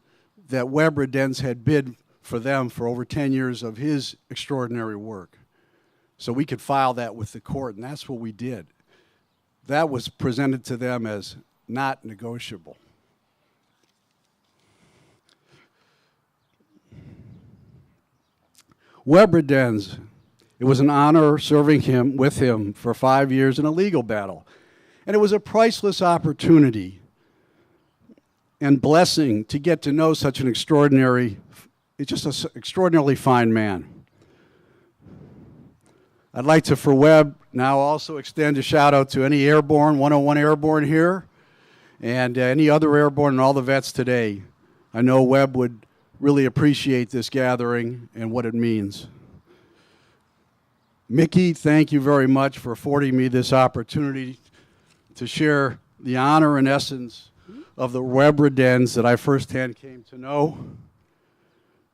that Webb Redens had been for them for over 10 years of his extraordinary work. So we could file that with the court, and that's what we did. That was presented to them as not negotiable. Webb Redens, it was an honor serving with him for 5 years in a legal battle. And it was a priceless opportunity and blessing to get to know such an extraordinarily fine man. I'd like to, for Webb, now also extend a shout out to any airborne, 101 airborne here, and any other airborne and all the vets today. I know Webb would really appreciate this gathering and what it means. Mickey, thank you very much for affording me this opportunity to share the honor and essence of the Webb Redens that I firsthand came to know.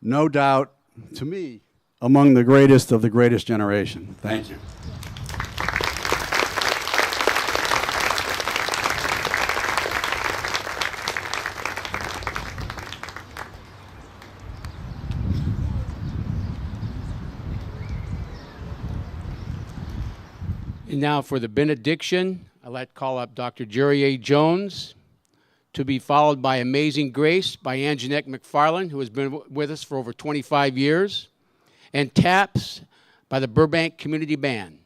No doubt, to me, among the greatest of the greatest generation. Thank you. And now for the benediction, I'd like to call up Dr. Jerry A. Jones, to be followed by Amazing Grace by Anjanette McFarland, who has been with us for over 25 years, and Taps by the Burbank Community Band.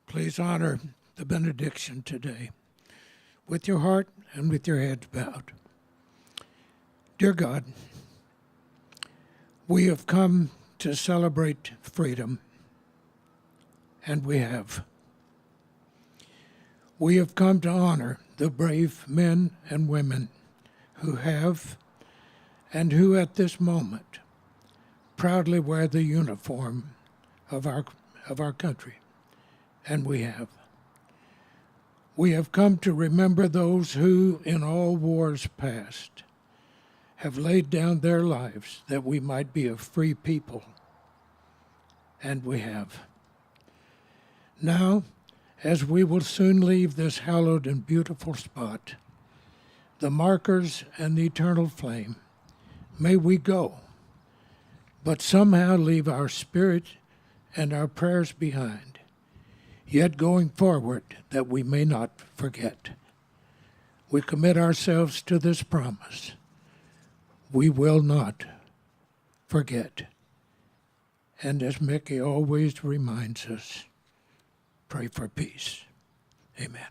Please honor the benediction today with your heart and with your heads bowed. Dear God, we have come to celebrate freedom, and we have. We have come to honor the brave men and women who have and who at this moment proudly wear the uniform of our country, and we have. We have come to remember those who, in all wars past, have laid down their lives that we might be a free people, and we have. Now, as we will soon leave this hallowed and beautiful spot, the markers and the eternal flame, may we go, but somehow leave our spirit and our prayers behind, yet going forward that we may not forget. We commit ourselves to this promise. We will not forget. And as Mickey always reminds us, pray for peace. Amen.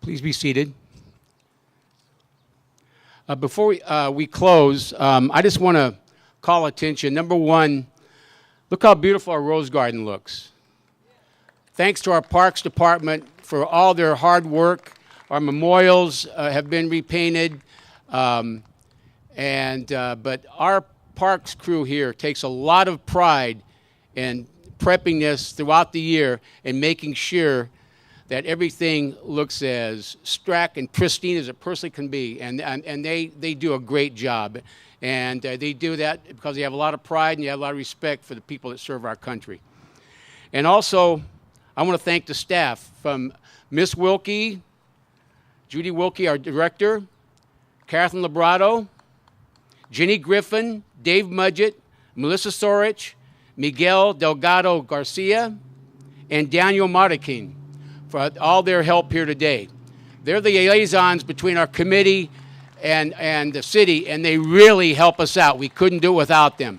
Please be seated. Before we close, I just want to call attention. Number one, look how beautiful our rose garden looks. Thanks to our Parks Department for all their hard work. Our memorials have been repainted, but our parks crew here takes a lot of pride in prepping this throughout the year and making sure that everything looks as strack and pristine as it personally can be, and they do a great job, and they do that because they have a lot of pride and they have a lot of respect for the people that serve our country. And also, I want to thank the staff from Miss Wilkie, Judy Wilkie, our director, Catherine Labrado, Jenny Griffin, Dave Mudgett, Melissa Sorich, Miguel Delgado Garcia, and Daniel Mardekin for all their help here today. They're the liaisons between our committee and the city, and they really help us out. We couldn't do it without them.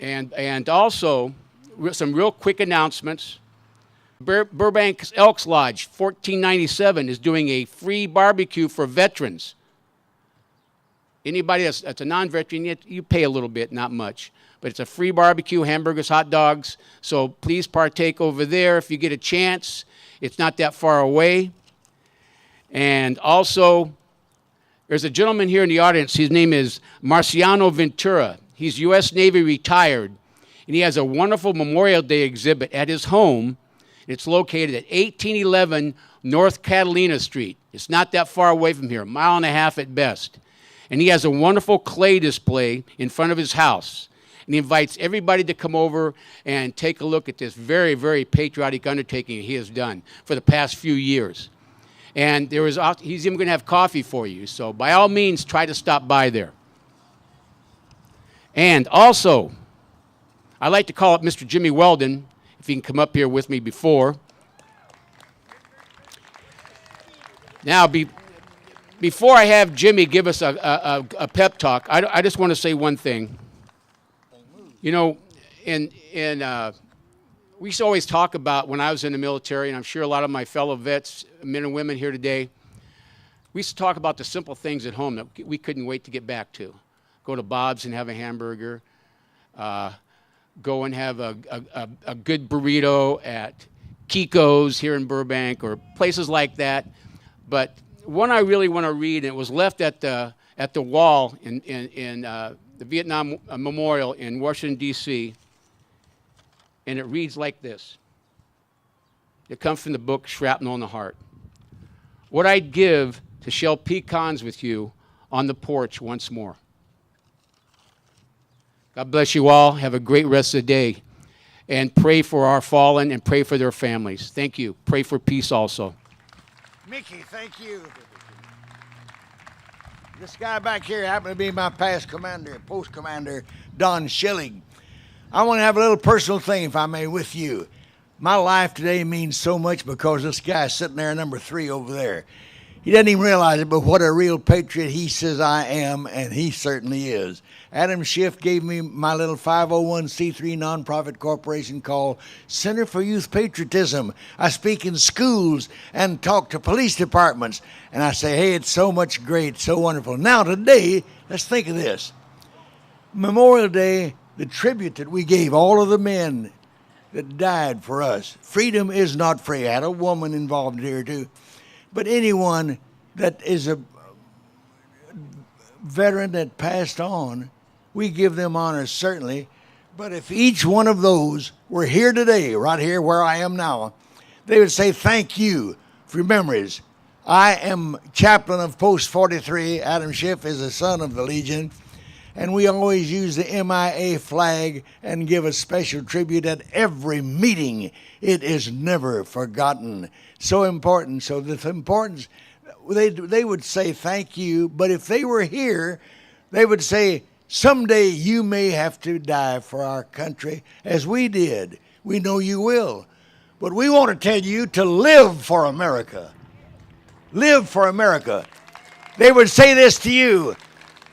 And also, some real quick announcements. Burbank Elks Lodge, 1497, is doing a free barbecue for veterans. Anybody that's a non-veteran, you pay a little bit, not much. But it's a free barbecue, hamburgers, hot dogs. So please partake over there if you get a chance. It's not that far away. And also, there's a gentleman here in the audience. His name is Marciano Ventura. He's U.S. Navy retired. And he has a wonderful Memorial Day exhibit at his home. It's located at 1811 North Catalina Street. It's not that far away from here, a mile and a half at best. And he has a wonderful clay display in front of his house. And he invites everybody to come over and take a look at this very, very patriotic undertaking he has done for the past few years. And he's even going to have coffee for you. So by all means, try to stop by there. And also, I'd like to call up Mr. Jimmy Weldon, if he can come up here with me before. Now, before I have Jimmy give us a pep talk, I just want to say one thing. You know, we used to always talk about when I was in the military, and I'm sure a lot of my fellow vets, men and women here today, we used to talk about the simple things at home that we couldn't wait to get back to. Go to Bob's and have a hamburger. Go and have a good burrito at Kiko's here in Burbank or places like that. But one I really want to read, and it was left at the wall in the Vietnam Memorial in Washington, D.C., and it reads like this. It comes from the book Shrapnel in the Heart. What I'd give to shell pecans with you on the porch once more. God bless you all. Have a great rest of the day. And pray for our fallen and pray for their families. Thank you. Pray for peace also. Mickey, thank you. This guy back here happened to be my past commander, post commander, Don Schilling. I want to have a little personal thing, if I may, with you. My life today means so much because this guy's sitting there, number 3 over there. He doesn't even realize it, but what a real patriot he says I am, and he certainly is. Adam Schiff gave me my little 501c3 nonprofit corporation called Center for Youth Patriotism. I speak in schools and talk to police departments, and I say, hey, it's so much great, so wonderful. Now today, let's think of this. Memorial Day, the tribute that we gave all of the men that died for us. Freedom is not free. I had a woman involved here too. But anyone that is a veteran that passed on, we give them honor, certainly. But if each one of those were here today, right here where I am now, they would say thank you for your memories. I am chaplain of Post 43. Adam Schiff is a son of the Legion. And we always use the MIA flag and give a special tribute at every meeting. It is never forgotten. So important. So the importance, they would say thank you, but if they were here, they would say, someday you may have to die for our country, as we did. We know you will. But we want to tell you to live for America. Live for America. They would say this to you.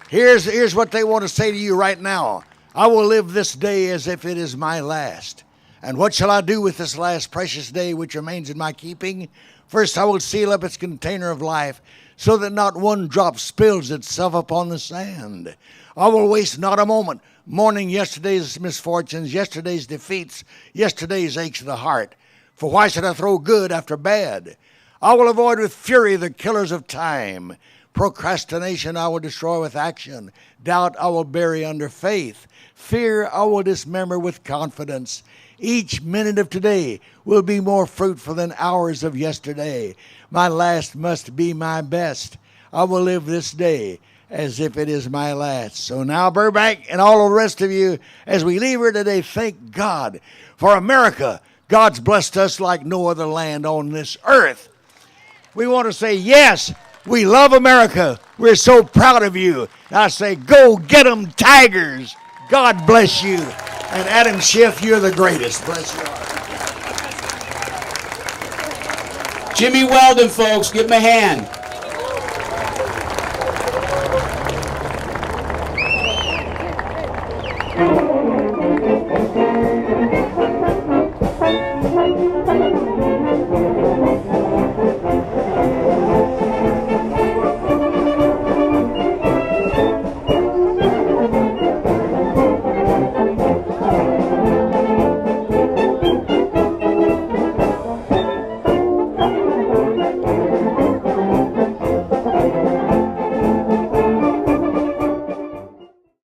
Here's what they want to say to you right now. I will live this day as if it is my last. And what shall I do with this last precious day which remains in my keeping? First I will seal up its container of life, so that not one drop spills itself upon the sand. I will waste not a moment, mourning yesterday's misfortunes, yesterday's defeats, yesterday's aches of the heart. For why should I throw good after bad? I will avoid with fury the killers of time. Procrastination I will destroy with action. Doubt I will bury under faith. Fear I will dismember with confidence. Each minute of today will be more fruitful than hours of yesterday. My last must be my best. I will live this day as if it is my last. So now, Burbank and all the rest of you, as we leave here today, thank God for America. God's blessed us like no other land on this earth. We want to say, yes, we love America. We're so proud of you. And I say, go get 'em, Tigers. God bless you. And Adam Schiff, you're the greatest. Bless you. Jimmy Weldon, folks, give him a hand.